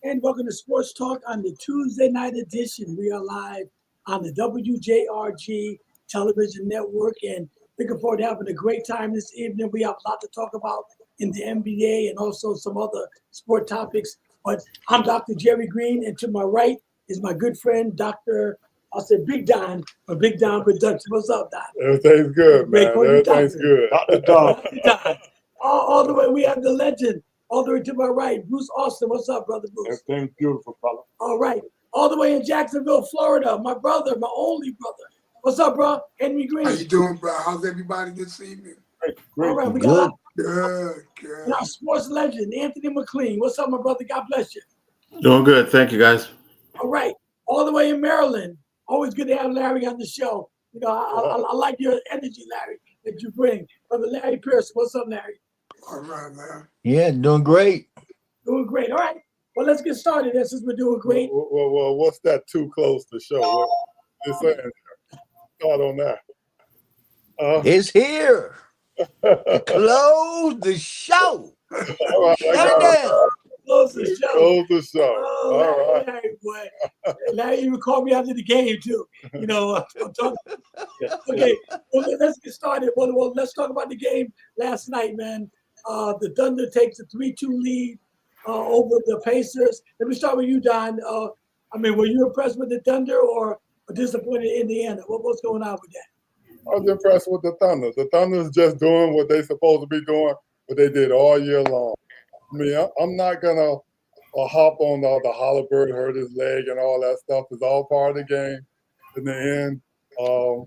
And welcome to Sports Talk on the Tuesday night edition. We are live on the WJRG television network and looking forward to having a great time this evening. We have a lot to talk about in the NBA and also some other sport topics. But I'm Dr. Jerry Green, and to my right is my good friend, I'll say Big Don, or Big Don Production. What's up, Don? Everything's good, man. Everything's good. Dr. Don. All the way, we have the legend. All the way to my right, Bruce Austin. What's up, brother Bruce? Everything's beautiful, fella. All right. All the way in Jacksonville, Florida, my brother, my only brother. What's up, bro? Henry Green. How you doing, bro? How's everybody this evening? All right, we got good. our sports legend, Anthony McLean. What's up, my brother? God bless you. Doing good. Thank you, guys. All right. All the way in Maryland. Always good to have Larry on the show. You know, I like your energy, Larry, that you bring. Brother Larry Pierce. What's up, Larry? All right, man. Yeah, doing great. Doing great. All right. Well, let's get started then, since we're doing great. Well, what's that too close to show? What you saying? Start on that. It's here. Close the show. All right, Shut it down. Close the show. Close the show. Oh, All right. Larry, boy. Larry even called me after the game, too. You know, I'm talking. Okay, well, let's get started. Well, let's talk about the game last night, man. The Thunder takes a 3-2 lead over the Pacers. Let me start with you, Don. Were you impressed with the Thunder or disappointed in Indiana? What's going on with that? I was impressed with the Thunder. The Thunder's just doing what they're supposed to be doing, what they did all year long. I mean, I'm not going to hop on the Halliburton hurt his leg and all that stuff. It's all part of the game. In the end, I'm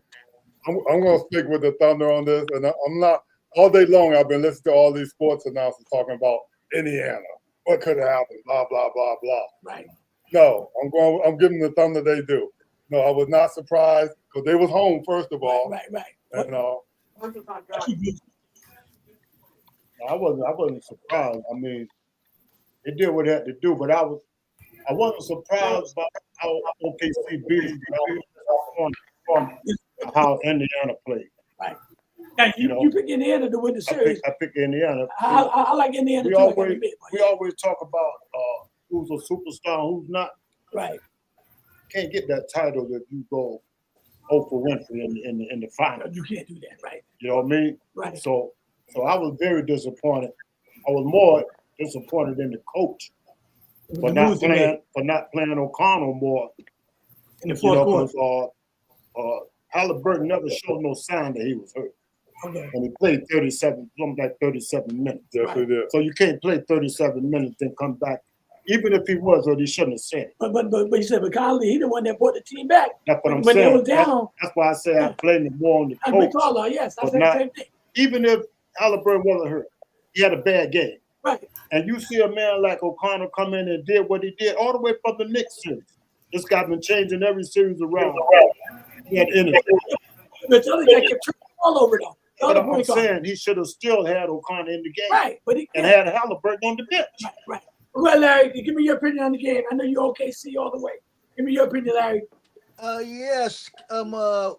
going to stick with the Thunder on this. And I'm not – all day long I've been listening to all these sports announcers talking about Indiana. What could have happened? Blah, blah, blah, blah. Right. No, I'm giving the Thunder they do. No, I was not surprised because they was home, first of all. Right. And I wasn't surprised. I mean, they did what they had to do, but I wasn't surprised by how OKC beat from how Indiana played. Right. Now, you pick Indiana to win the series. I pick Indiana. I like Indiana we too. We always talk about who's a superstar, who's not. Right. Can't get that title if you go Oprah Winfrey in the final. You can't do that, right? You know what I mean? Right. So I was very disappointed. I was more disappointed in the coach for not playing O'Connell more in the fourth quarter. Halliburton never showed no sign that he was hurt. Okay. And he played 37 minutes. Yes, Right. he did. So you can't play 37 minutes then come back. Even if he was, or he shouldn't have said it. But you said, but Conley, he the one that brought the team back. That's what I'm When they saying. was down, That's why I say I blame it more on the I coach. recall, yes, I but said the not- same thing. Even if Halliburton wasn't hurt, he had a bad game. Right. And you see a man like O'Connell come in and did what he did all the way from the Knicks series. This guy been changing every series around. He had energy. But the other guy kept turning the ball over though. The But other I'm point guard. saying he should have still had O'Connell in the game Right, but he and had Halliburton on the bench. right. Well, Larry, give me your opinion on the game. I know you're OKC all the way. Give me your opinion, Larry. Yes.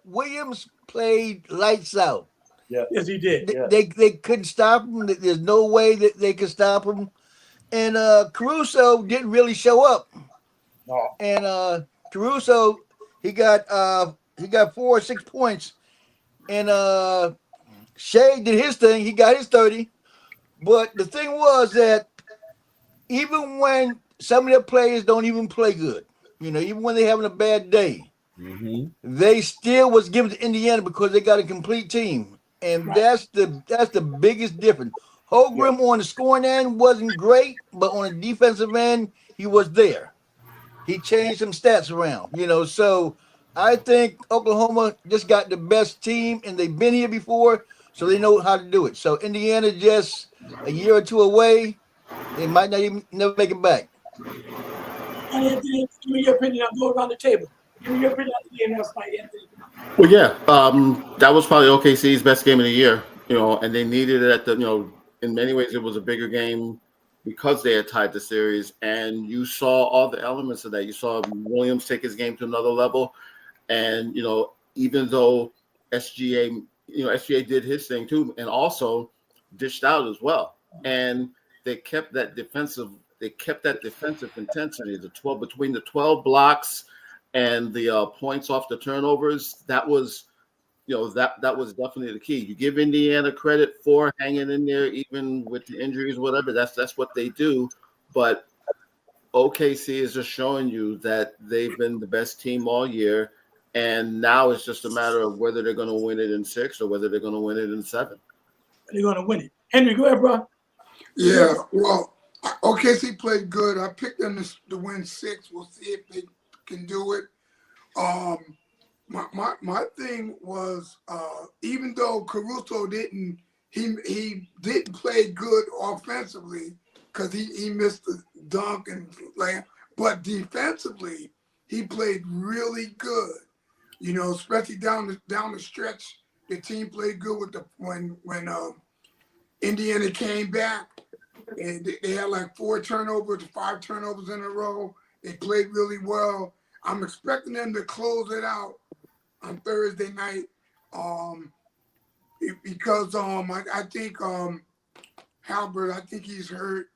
Williams played lights out. Yes, he did. Yeah. They couldn't stop him. There's no way that they could stop him. And Caruso didn't really show up. No. And Caruso, he got 4 or 6 points. And Shea did his thing. He got his 30. But the thing was that even when some of their players don't even play good, even when they're having a bad day, they still was given to Indiana because they got a complete team. And that's the biggest difference. Holmgren on the scoring end wasn't great, but on the defensive end, he was there. He changed some stats around, So I think Oklahoma just got the best team, and they've been here before, so they know how to do it. So Indiana just a year or two away, they might not even never make it back. And Anthony, give me your opinion. I'm going around the table. Give me your opinion on the game last night, Anthony. Well, yeah, that was probably OKC's best game of the year, and they needed it at the, in many ways it was a bigger game because they had tied the series, and you saw all the elements of that. You saw Williams take his game to another level, and, even though SGA did his thing too, and also dished out as well, and they kept that defensive intensity, between the 12 blocks and the points off the turnovers. That was, that was definitely the key. You give Indiana credit for hanging in there, even with the injuries, whatever. That's what they do. But OKC is just showing you that they've been the best team all year, and now it's just a matter of whether they're going to win it in 6 or whether they're going to win it in 7. They're going to win it. Henry, go ahead, bro. Yeah, well, OKC played good. I picked them to win 6. We'll see if they can do it. My thing was, even though Caruso didn't play good offensively because he missed the dunk and slam, but defensively he played really good. Especially down the stretch, the team played good with when Indiana came back and they had like 4 turnovers, 5 turnovers in a row. They played really well. I'm expecting them to close it out on Thursday night because I think Halbert, I think he's hurt,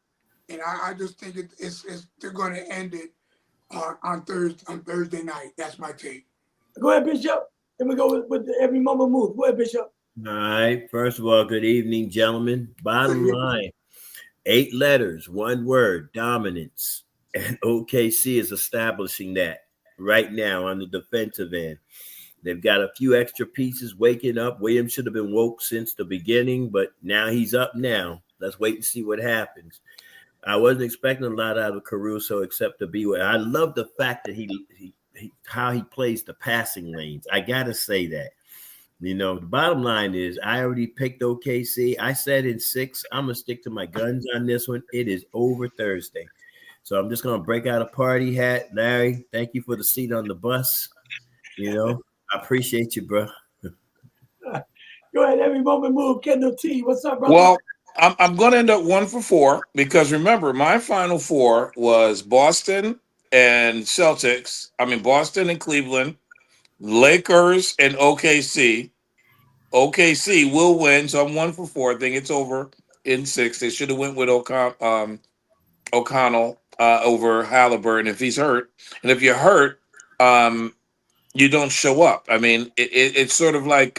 and I just think they're going to end it on Thursday night. That's my take. Go ahead, Bishop. Then we go with the every moment move. Go ahead, Bishop. All right. First of all, good evening, gentlemen. Bottom line, 8 letters, 1 word, dominance. And OKC is establishing that right now on the defensive end. They've got a few extra pieces waking up. Williams should have been woke since the beginning, but now he's up now. Let's wait and see what happens. I wasn't expecting a lot out of Caruso except to be where I love the fact that how he plays the passing lanes. I got to say that. The bottom line is I already picked OKC. I said in 6, I'm going to stick to my guns on this one. It is over Thursday. So I'm just going to break out a party hat. Larry, thank you for the seat on the bus. I appreciate you, bro. Go ahead, every moment move. Kendall T, what's up, brother? Well, I'm going to end up 1 for 4 because remember, my final 4 was Boston and Celtics. Boston and Cleveland, Lakers and OKC. OKC will win, so I'm 1 for 4. I think it's over in 6. They should have went with O'Connell over Halliburton if he's hurt. And if you're hurt, you don't show up. It's sort of like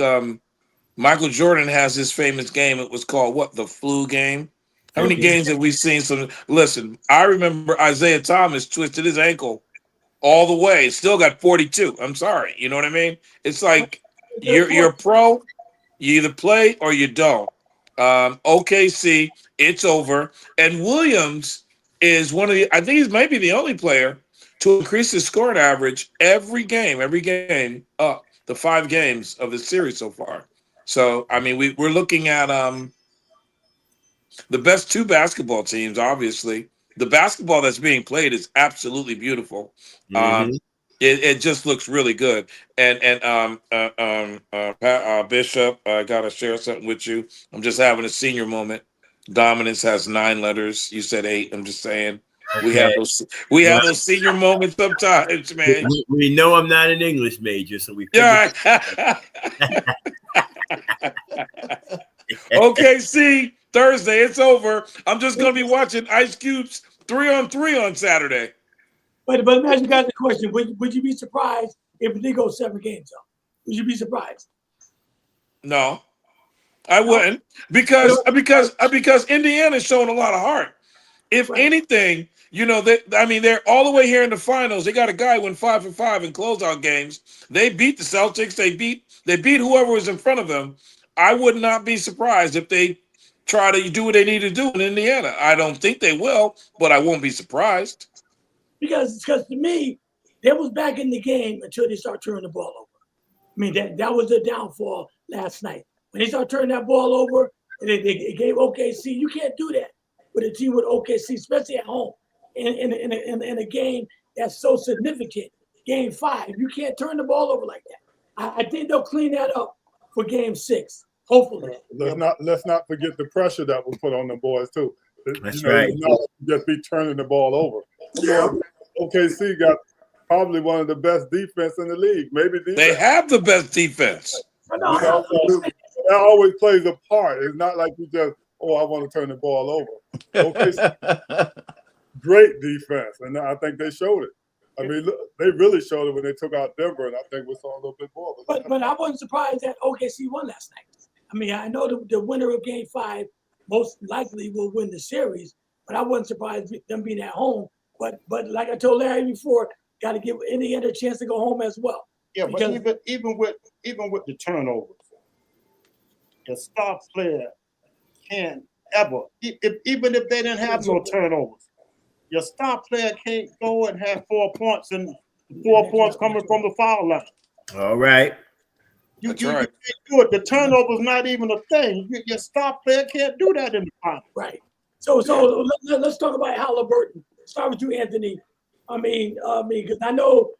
Michael Jordan has his famous game. It was called what? The flu game. How many games have we seen? Listen, I remember Isaiah Thomas twisted his ankle all the way. Still got 42. I'm sorry. You know what I mean? It's like You're pro. You either play or you don't. OKC, it's over. And Williams is one of the. I think he's maybe the only player to increase his scoring average every game up the 5 games of the series so far. So I mean, we're looking at the best 2 basketball teams. Obviously, the basketball that's being played is absolutely beautiful. It just looks really good. And Bishop, I gotta share something with you. I'm just having a senior moment. Dominance has 9 letters. You said 8. I'm just saying. We have those senior moments sometimes, man. We know I'm not an English major, so we. Yeah. OKC Thursday. It's over. I'm just gonna be watching Ice Cube's 3-on-3 on Saturday. But let me ask you guys a question. Would you be surprised if it did go 7 games though? Would you be surprised? No, I wouldn't because Indiana's showing a lot of heart. If anything, they're all the way here in the finals. They got a guy who went 5 for 5 in closeout games. They beat the Celtics. They beat whoever was in front of them. I would not be surprised if they try to do what they need to do in Indiana. I don't think they will, but I won't be surprised. Because to me, they was back in the game until they start turning the ball over. I mean, that was the downfall last night. When they start turning that ball over, and they gave OKC, you can't do that with a team with OKC, especially at home. In a game that's so significant, Game 5, you can't turn the ball over like that. I think they'll clean that up for Game 6, hopefully. Let's not forget the pressure that was put on the boys too. That's right. Just be turning the ball over. Yeah. OKC got probably one of the best defense in the league. Maybe They have the best defense. that always plays a part. It's not like you just, I want to turn the ball over. OKC, great defense, and I think they showed it. I mean, look, they really showed it when they took out Denver, and I think we saw a little bit more. But I wasn't surprised that OKC won last night. I mean, I know the winner of Game 5 most likely will win the series, but I wasn't surprised them being at home. But like I told Larry before, got to give Indiana a chance to go home as well. Yeah, but even with the turnovers, the star player can't ever, even if they didn't have no turnovers, your star player can't go and have 4 points and 4 points coming from the foul line. All right. You can't do it. The turnover's not even a thing. Your star player can't do that in the final. Right. So let's talk about Halliburton. Start with you, Anthony. I mean, because I know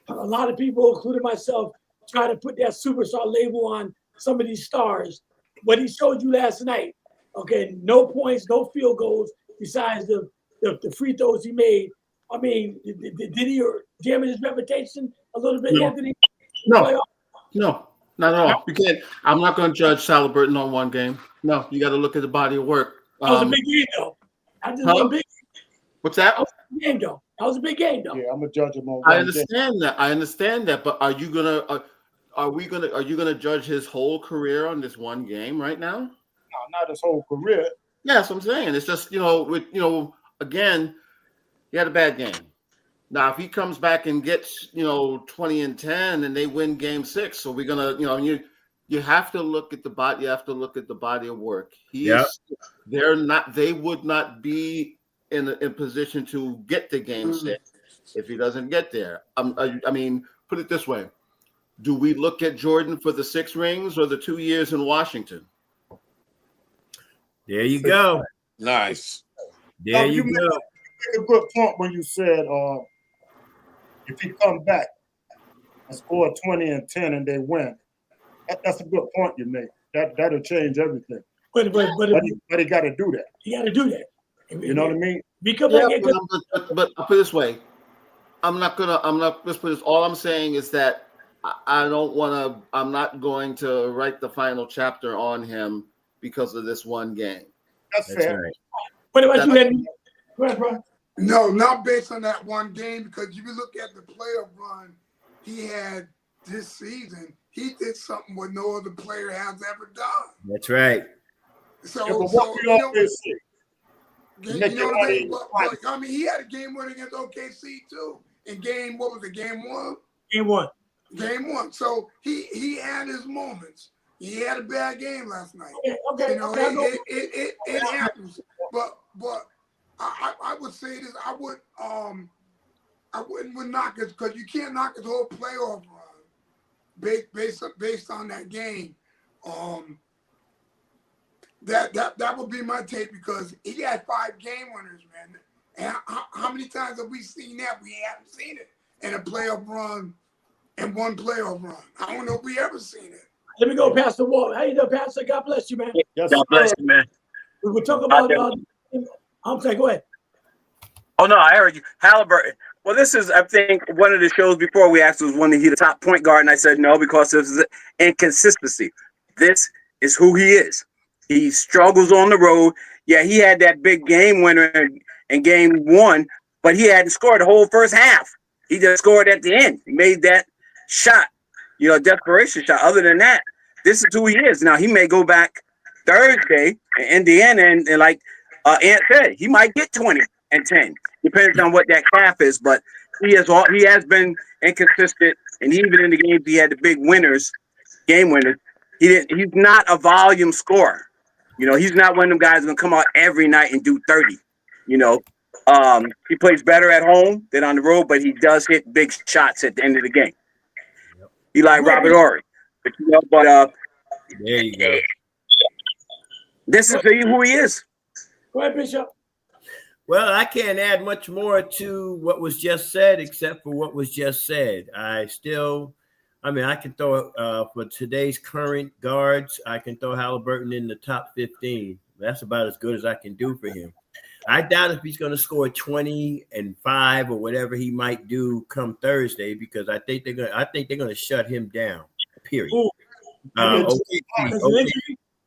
a lot of people, including myself, try to put that superstar label on some of these stars. What he showed you last night, okay, no points, no field goals, besides the free throws he made. I mean, did he damage his reputation a little bit, No. Anthony? No, not at all. You can't. I'm not going to judge Halliburton on one game. No, you got to look at the body of work. That was a big game, though. What's that? That was a big game, though. That was a big game, though. Yeah, I'm gonna judge him on. I understand that. But are you gonna judge his whole career on this one game right now? No, not his whole career. Yeah, that's what I'm saying. It's just again, he had a bad game. Now, if he comes back and gets 20 and 10 and they win Game 6, so we're gonna you have to look at the body. You have to look at the body of work. They would not be in position to get to Game 6 if he doesn't get there. I mean, put it this way: do we look at Jordan for the 6 rings or the 2 years in Washington? There you go. Nice. There you go. Make a good point when you said if he come back and score 20 and 10 and they win. That's a good point you made. That'll change everything. But he got to do that. he got to do that. You know what I mean? Because But I'll put it this way: let's put this. All I'm saying is that I don't want to. I'm not going to write the final chapter on him because of this one game. That's fair. Right. what about you, Anthony? Go ahead, bro. No, not based on that one game, because if you look at the playoff run he had this season, he did something what no other player has ever done. That's right. So, Yeah, but what we always say, you know what I mean? But, I mean, he had a game winner against OKC too. In game, what was it, game 1? Game 1. Game one. So he had his moments. He had a bad game last night. Okay. You know, Okay. it happens. But I would say this. I wouldn't knock it because you can't knock his whole playoff run based on that game. That would be my take because he had 5 game winners, man. And how many times have we seen that? We haven't seen it in a playoff run, in one playoff run. I don't know if we ever seen it. Let me go, Pastor Wall. How you doing, Pastor? God bless you, man. Yes, God bless you, man. We were talking about. I'm saying, go ahead. Oh no, I heard you, Halliburton. Well, this is, I think, one of the shows before we asked was when he the top point guard, and I said no because there's inconsistency. This is who he is. He struggles on the road. Yeah, he had that big game winner in game 1, but he hadn't scored the whole first half. He just scored at the end. He made that shot, desperation shot. Other than that, this is who he is. Now, he may go back Thursday in Indiana, and like Ant said, he might get 20 and 10, depending on what that calf is. But he has been inconsistent, and even in the games he had the big winners, game winners. He's not a volume scorer. He's not one of them guys going to come out every night and do 30. He plays better at home than on the road, but he does hit big shots at the end of the game. He like Robert Horry, but There you go. this is who he is. Go ahead, Bishop. Well, I can't add much more to what was just said, except for what was just said. I can throw for today's current guards, I can throw Halliburton in the top 15. That's about as good as I can do for him. I doubt if he's going to score 20 and 5 or whatever he might do come Thursday, because I think they're going to shut him down. Period. Because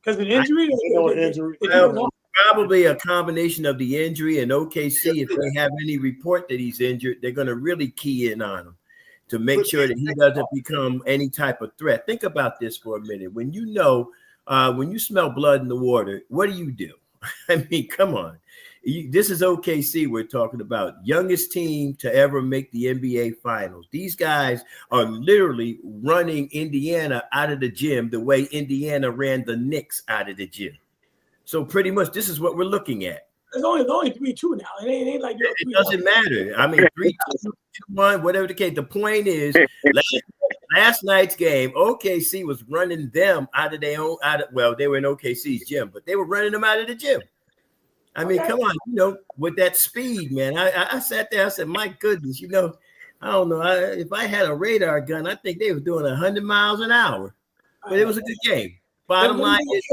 of an injury? Injury. Well, probably a combination of the injury and OKC. If they have any report that he's injured, they're going to really key in on him to make sure that he doesn't become any type of threat. Think about this for a minute. When you smell blood in the water, what do? I mean, come on. This is OKC we're talking about. Youngest team to ever make the NBA Finals. These guys are literally running Indiana out of the gym the way Indiana ran the Knicks out of the gym. So pretty much this is what we're looking at. There's only 3-2 now. It ain't like it doesn't matter. I mean, 3-2, 2-1, whatever the case. The point is, last night's game, OKC was running them out of their own. They were in OKC's gym, but they were running them out of the gym. I mean, come on, with that speed, man. I sat there. I said, my goodness, I don't know. If I had a radar gun, I think they were doing 100 miles an hour. But it was a good game. Bottom line is,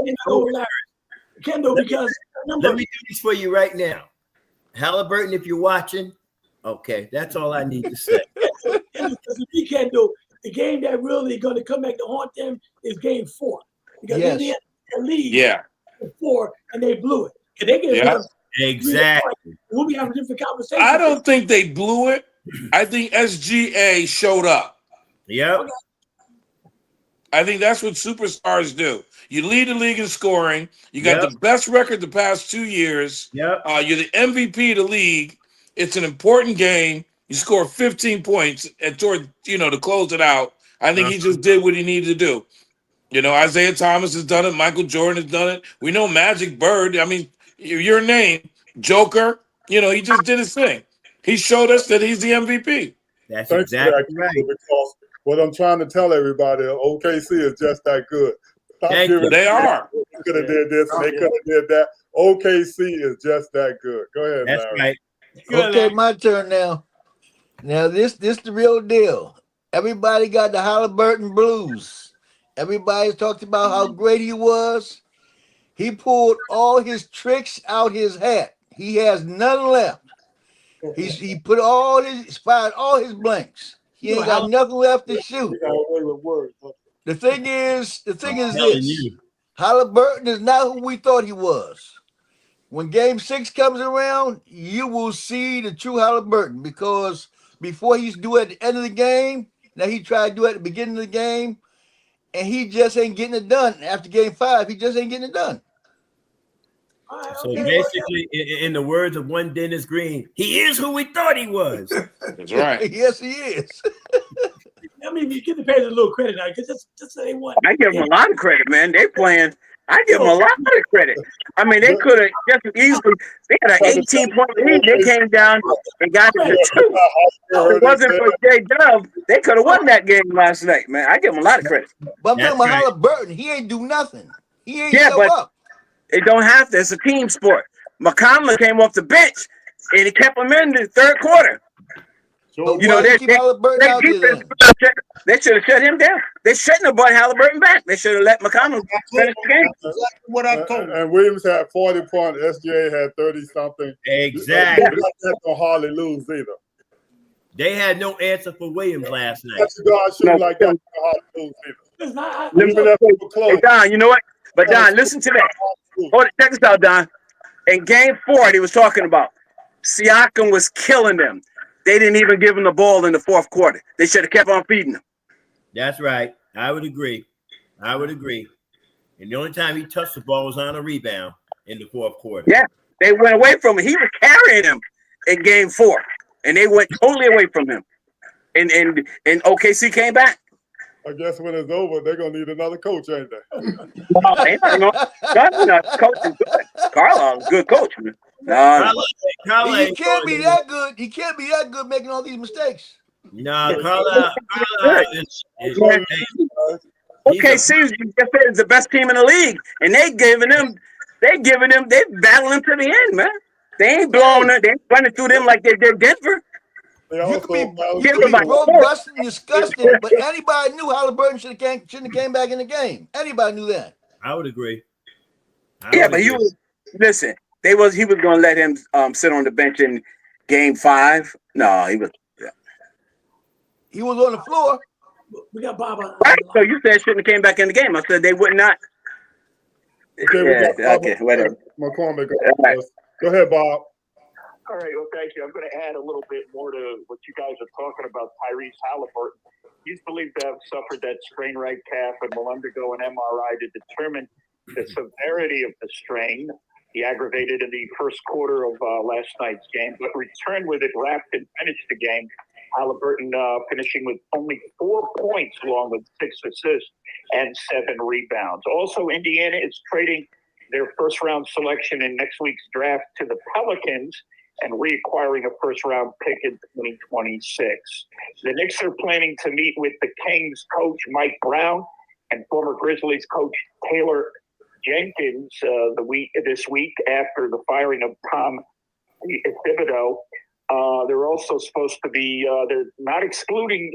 Kendall, because let me do this for you right now. Halliburton, if you're watching, okay, that's all I need to say. Because if he can't do the game that really going to come back to haunt them is game 4. Because Indiana lead 4 and they blew it. And they get exactly. We'll be having a different conversation. I don't think they blew it. I think SGA showed up. Yep. Okay. I think that's what superstars do. You lead the league in scoring. You got the best record the past 2 years. Yep. You're the MVP of the league. It's an important game. You score 15 points and to close it out. I think he just did what he needed to do. Isaiah Thomas has done it. Michael Jordan has done it. We know Magic Bird. I mean, your name, Joker. He just did his thing. He showed us that he's the MVP. That's exactly right. Because what I'm trying to tell everybody, OKC is just that good. They are. They could have did this, and they could have did that. OKC is just that good. Go ahead, That's Larry. right. Okay, my turn now. Now this the real deal. Everybody got the Halliburton blues. Everybody's talked about how great he was. He pulled all his tricks out his hat. He has none left. He fired all his blanks. He ain't got nothing left to shoot. The thing is this. Halliburton is not who we thought he was. When game 6 comes around, you will see the true Halliburton, because before he used to do it at the end of the game, now he tried to do it at the beginning of the game, and he just ain't getting it done. After game 5, he just ain't getting it done. So basically, in the words of one Dennis Green, he is who we thought he was. That's right. Yes, he is. I mean, you give the Pacers a little credit now because just so they won. I give them a lot of credit, man. They playing. I give them a lot of credit. I mean, they could have just as easily. They had an 18-point lead. They came down and got it to 2. If it wasn't for J-Dub, they could have won that game last night, man. I give them a lot of credit. But I'm That's talking about right. Halliburton. He ain't do nothing. He ain't Yeah, show but up. it don't have to. It's a team sport. McConnell came off the bench and he kept him in the third quarter. So You know, Why keep Halliburton they out there defense, then? they should have shut him down. They shouldn't have brought Halliburton back. They should have let McConnell finish the game. That's exactly what I told him. And Williams had 40 points. SGA had 30 something. Exactly. That don't hardly lose either. They had no answer for Williams last night. That's God shooting like that don't hardly lose either. It's not, Even if they were close. Hey, Don, you know what? But Don, listen to that. Hold it, check this out, Don. In game 4, he was talking about Siakam was killing them. They didn't even give him the ball in the fourth quarter. They should have kept on feeding him. That's right. I would agree. I would agree. And the only time he touched the ball was on a rebound in the fourth quarter. Yeah, they went away from him. He was carrying him in game 4, and they went totally away from him. And OKC came back. I guess when it's over, they're gonna need another coach, ain't they? Coach is good. Carlisle's a good coach, man. He can't be that good. He can't be that good making all these mistakes. No, Carlisle is OKC is the best team in the league, and they battling to the end, man. They ain't blowing it. They ain't running through them like they did Denver. You could be broke, busted, and disgusting, but anybody knew Halliburton shouldn't have came back in the game. Anybody knew that. I would agree. But he was listen. He was going to let him sit on the bench in game 5. No, he was. Yeah. He was on the floor. We got Bob. Right. So you said shouldn't have came back in the game. I said they would not. Okay, whatever. McCormick, go ahead, Bob. All right, well, thank you. I'm going to add a little bit more to what you guys are talking about. Tyrese Halliburton. He's believed to have suffered that sprained right calf and will undergo an MRI to determine the severity of the strain. He aggravated in the first quarter of last night's game, but returned with it wrapped and finished the game. Halliburton finishing with only 4 points, along with 6 assists and 7 rebounds. Also, Indiana is trading their first-round selection in next week's draft to the Pelicans and reacquiring a first-round pick in 2026. The Knicks are planning to meet with the Kings coach Mike Brown and former Grizzlies coach Taylor Jenkins this week after the firing of Tom Thibodeau. They're also supposed to be they're not excluding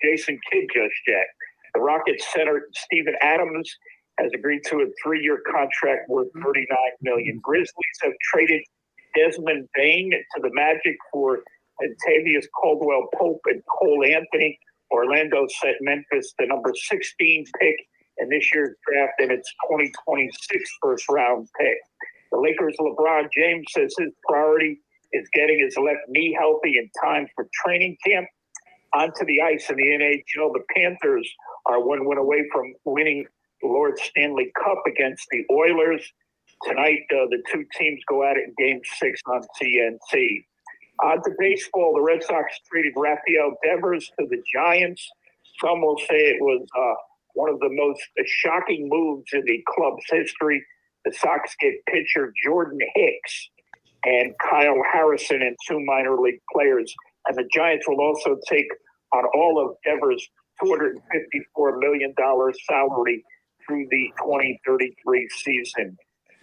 Jason Kidd just yet. The Rockets center Steven Adams has agreed to a 3-year contract worth $39 million. Grizzlies have traded Desmond Bain to the Magic for Tavius Caldwell-Pope and Cole Anthony. Orlando sent Memphis the number 16 pick in this year's draft and its 2026 first-round pick. The Lakers' LeBron James says his priority is getting his left knee healthy in time for training camp. Onto the ice in the NHL, the Panthers are 1 win away from winning the Lord Stanley Cup against the Oilers. Tonight, the two teams go at it in Game 6 on TNT. On to baseball, the Red Sox traded Rafael Devers to the Giants. Some will say it was one of the most shocking moves in the club's history. The Sox get pitcher Jordan Hicks and Kyle Harrison and 2 minor league players. And the Giants will also take on all of Devers' $254 million salary through the 2033 season.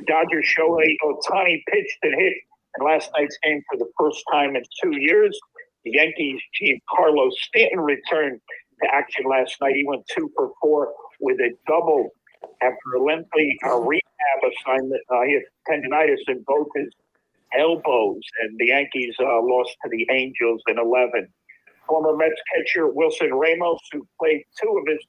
Dodgers Shohei Ohtani pitched and hit in last night's game for the first time in 2 years. The Yankees chief Carlos Stanton returned to action last night. He went 2 for 4 with a double after a lengthy rehab assignment. He had tendonitis in both his elbows, and the Yankees lost to the Angels in 11. Former Mets catcher Wilson Ramos, who played 2 of his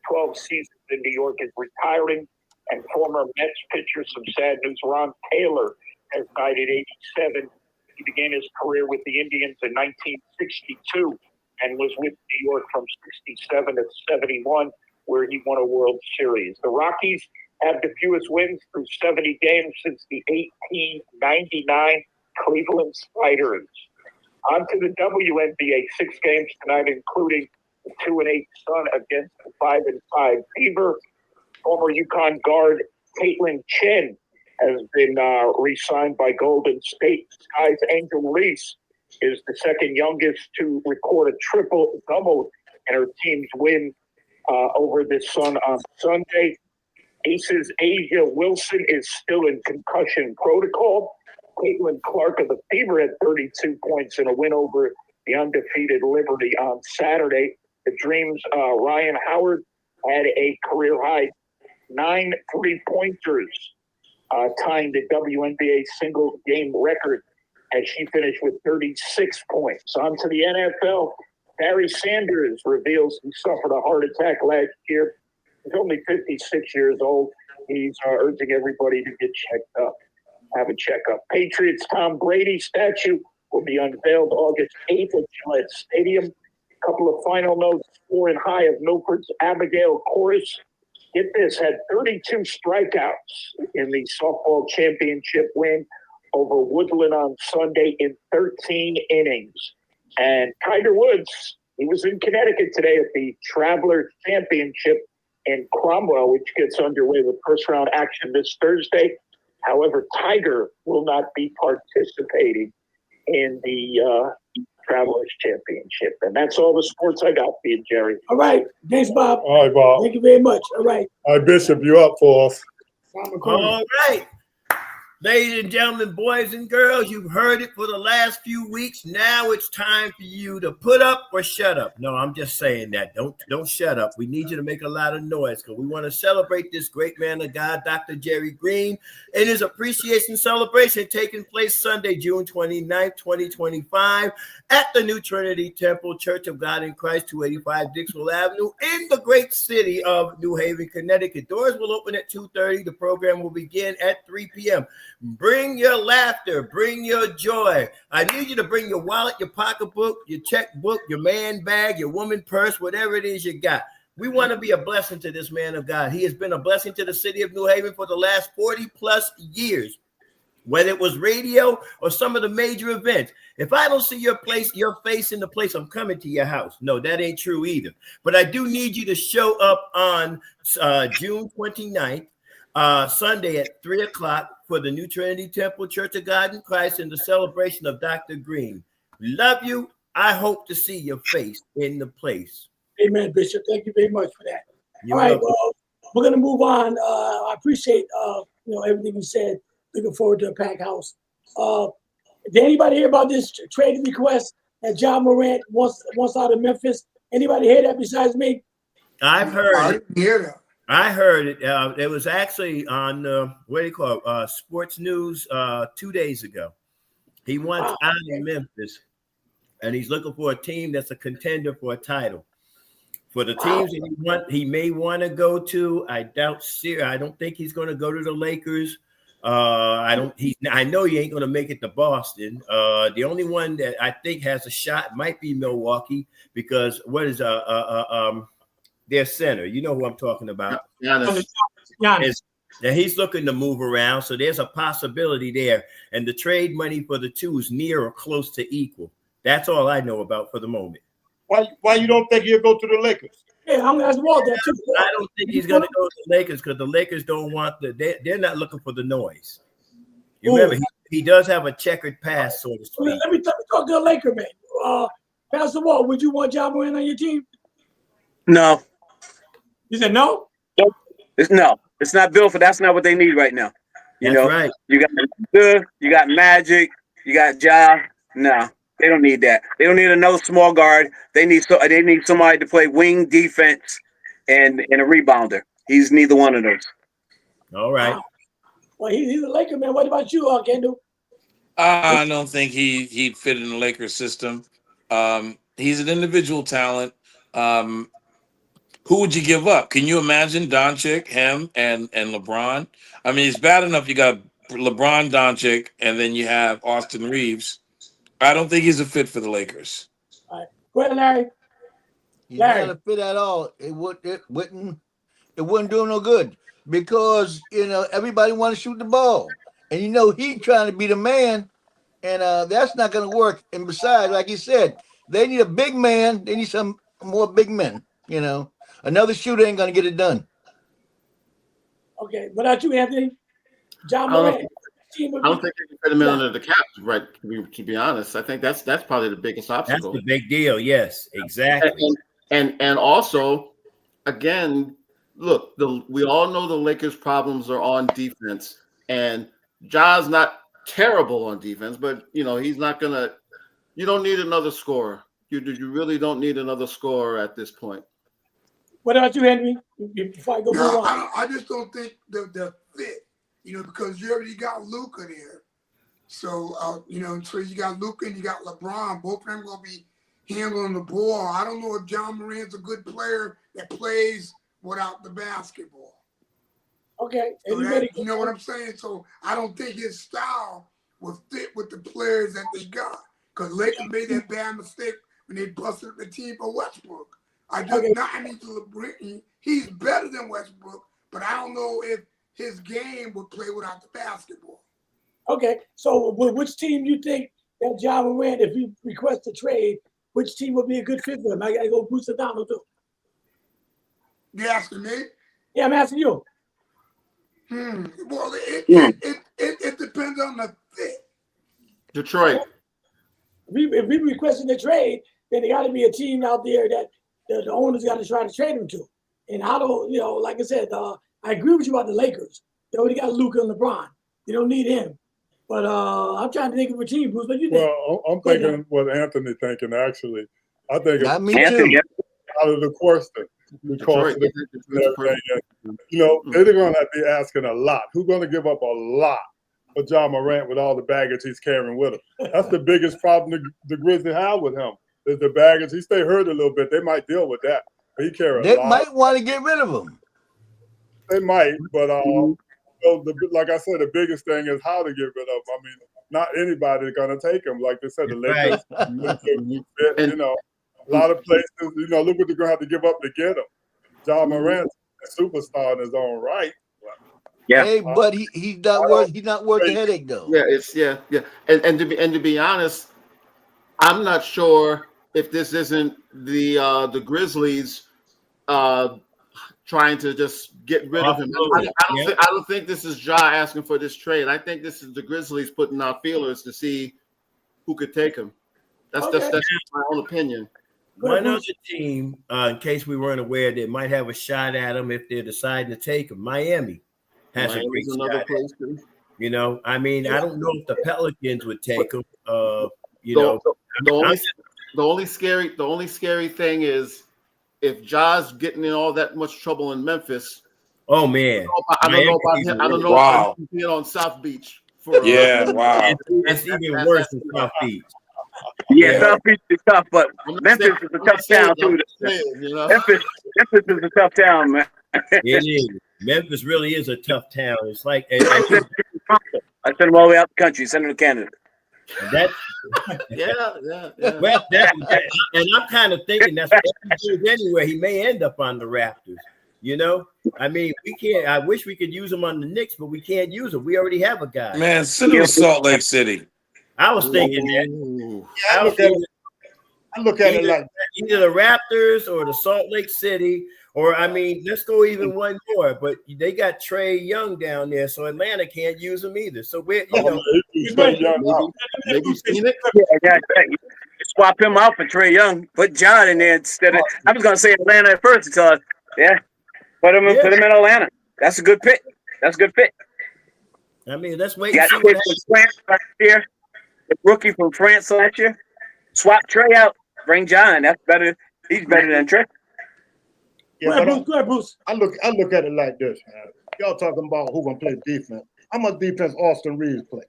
12 seasons in New York, is retiring. And former Mets pitcher, some sad news, Ron Taylor has died at 87. He began his career with the Indians in 1962 and was with New York from 67 to 71, where he won a World Series. The Rockies have the fewest wins through 70 games since the 1899 Cleveland Spiders. On to the WNBA, 6 games tonight, including The 2-8 Sun against the 5-5 Fever. Former UConn guard Caitlin Chen has been re-signed by Golden State. Sky's Angel Reese is the second youngest to record a triple-double in her team's win over the Sun on Sunday. Aces Asia Wilson is still in concussion protocol. Caitlin Clark of the Fever had 32 points in a win over the undefeated Liberty on Saturday. The Dreams' Ryan Howard had a career-high 9 3-pointers, tying the WNBA single-game record as she finished with 36 points. On to the NFL. Barry Sanders reveals he suffered a heart attack last year. He's only 56 years old. He's urging everybody to get checked up, have a checkup. Patriots' Tom Brady statue will be unveiled August 8th at Gillette Stadium. A couple of final notes. Scoring high of Milford's Abigail Corus. Get this, had 32 strikeouts in the softball championship win over Woodland on Sunday in 13 innings. And Tiger Woods, he was in Connecticut today at the Travelers Championship in Cromwell, which gets underway with first-round action this Thursday. However, Tiger will not be participating in the Travelers Championship. And that's all the sports I got for you, Jerry. All right. Thanks, Bob. All right, Bob. Thank you very much. All right. All right, Bishop, you up for us? All right. Ladies and gentlemen, boys and girls, you've heard it for the last few weeks. Now it's time for you to put up or shut up. No, I'm just saying that. Don't shut up. We need you to make a lot of noise because we want to celebrate this great man of God, Dr. Jerry Green, and his appreciation celebration taking place Sunday, June 29th, 2025 at the New Trinity Temple Church of God in Christ, 285 Dixwell Avenue in the great city of New Haven, Connecticut. Doors will open at 2:30. The program will begin at 3 p.m. Bring your laughter, bring your joy. I need you to bring your wallet, your pocketbook, your checkbook, your man bag, your woman purse, whatever it is you got. We want to be a blessing to this man of God. He has been a blessing to the city of New Haven for the last 40 plus years, whether it was radio or some of the major events. If I don't see your face in the place, I'm coming to your house. No, that ain't true either. But I do need you to show up on June 29th, Sunday at 3 o'clock for the New Trinity Temple Church of God in Christ in the celebration of Dr. Green. We love you. I hope to see your face in the place. Amen, Bishop. Thank you very much for that. All right, well, we're going to move on. I appreciate everything you said. Looking forward to a packed house. Did anybody hear about this trade request that John Morant wants out of Memphis? Anybody hear that besides me? I've heard I it. didn't hear that. I heard it. It was actually on Sports News 2 days ago. He wants out of Memphis, and he's looking for a team that's a contender for a title. For the teams that he may want to go to, I don't think he's going to go to the Lakers. I know he ain't going to make it to Boston. The only one that I think has a shot might be Milwaukee because their center, you know who I'm talking about. Giannis. And he's looking to move around, so there's a possibility there. And the trade money for the two is near or close to equal. That's all I know about for the moment. Why you don't think he'll go to the Lakers? Yeah, I'm going to ask Walt that too. I don't think he's going to go to the Lakers because the Lakers don't want they're not looking for the noise. You remember, he does have a checkered past, so to speak. Let me talk to a Laker man. Pastor Walt, would you want John Morant on your team? No. You said no? No. It's not built for that's not what they need right now. You know, right. You got Magic, you got Ja. No, they don't need that. They don't need another small guard. They need somebody to play wing defense and a rebounder. He's neither one of those. All right. Wow. Well, he's a Laker man. What about you, Kendall? I don't think he'd fit in the Lakers system. He's an individual talent. Who would you give up? Can you imagine Doncic, him, and LeBron? I mean, it's bad enough you got LeBron, Doncic, and then you have Austin Reeves. I don't think he's a fit for the Lakers. All right. Go ahead, Larry. He's not a fit at all. It wouldn't do him no good because everybody want to shoot the ball, and he's trying to be the man, and that's not going to work. And besides, like you said, they need a big man. They need more big men. You know, another shooter ain't gonna get it done. Okay, what about you, Anthony? John I don't know. Morant. Team would I don't be- think they can fit him in under the cap, right? To be honest, I think that's probably the biggest That's obstacle. the big deal. Yes, exactly. And also, again, look, we all know the Lakers' problems are on defense, and Ja's not terrible on defense, but he's not gonna. You don't need another scorer. You really don't need another scorer at this point. What about you, Henry? Before I go move No, on. I just don't think the fit, because you already got Luka there. So, so you got Luka and you got LeBron. Both of them going to be handling the ball. I don't know if John Morant's a good player that plays without the basketball. Okay, So anybody? you know what I'm saying? So I don't think his style will fit with the players that they got. Because Lakers made that bad mistake when they busted up the team for Westbrook. I just not need to LeBron. He's better than Westbrook, but I don't know if his game would play without the basketball. Okay, so which team you think that John Morant, if he requests a trade, which team would be a good fit for him? I gotta go Bruce O'Donnell too. You asking me? Yeah, I'm asking you. Well, it depends on the fit. Detroit. If we requesting a trade, then there got to be a team out there that the owners got to try to trade him to. And I don't, like I said, I agree with you about the Lakers. They already got Luka and LeBron. You don't need him. But I'm trying to think of a team, Bruce. What do you think? Well, I'm thinking what Anthony thinking. Actually, I think Not me Anthony, too. out of the question because Detroit. they're going to have to be asking a lot. Who's going to give up a lot for John Morant with all the baggage he's carrying with him? That's the biggest problem the Grizzlies have with him is the baggage. He stay hurt a little bit. They might deal with that. But he carry They a lot. might want to get rid of him. They might, but like I said, the biggest thing is how to get rid of him. I mean, not anybody's going to take him. Like they said, the Lakers, a lot of places, look what they're going to have to give up to get him. John Morant's a superstar in his own right. Yeah. Hey, but he's not worth the headache though. Yeah. And to be honest, I'm not sure if this isn't the Grizzlies trying to just get rid of him. I don't think this is Ja asking for this trade. I think this is the Grizzlies putting out feelers to see who could take him. That's my own opinion. One other team, in case we weren't aware, that might have a shot at him if they're deciding to take him. Miami has a great another shot. place too. I mean, I don't know if the Pelicans would take him. The only scary thing is if Ja's getting in all that much trouble in Memphis. Oh man, I don't know about him. I don't know Wow. about him being on South Beach. Wow. That's even worse than South Beach. Yeah, South Beach is tough, but Memphis is a tough town too. Memphis is a tough town, man. It is. Memphis really is a tough town. It's like I sent them all the way out the country, send them to Canada. that. Yeah. Well, and I'm kind of thinking that's what he does anyway. He may end up on the Raptors. I mean, we can't. I wish we could use him on the Knicks, but we can't use him. We already have a guy. Man, send him to Salt Lake City. I was thinking that. I look at it like either the Raptors or the Salt Lake City, or I mean, let's go even one more. But they got Trae Young down there, so Atlanta can't use him either. So we're maybe Phoenix. Yeah, swap him out for Trae Young. Put John in there instead of. I was gonna say Atlanta at first until put him in Atlanta. That's a good pick. I mean, let's wait. You got a kid from France last year, the rookie from France last year. Swap Trae out, bring John. That's better. He's better than Trae. yeah, Go ahead, Bruce. I look at it like this, man. Y'all talking about who gonna play defense. How much defense Austin Reeves play?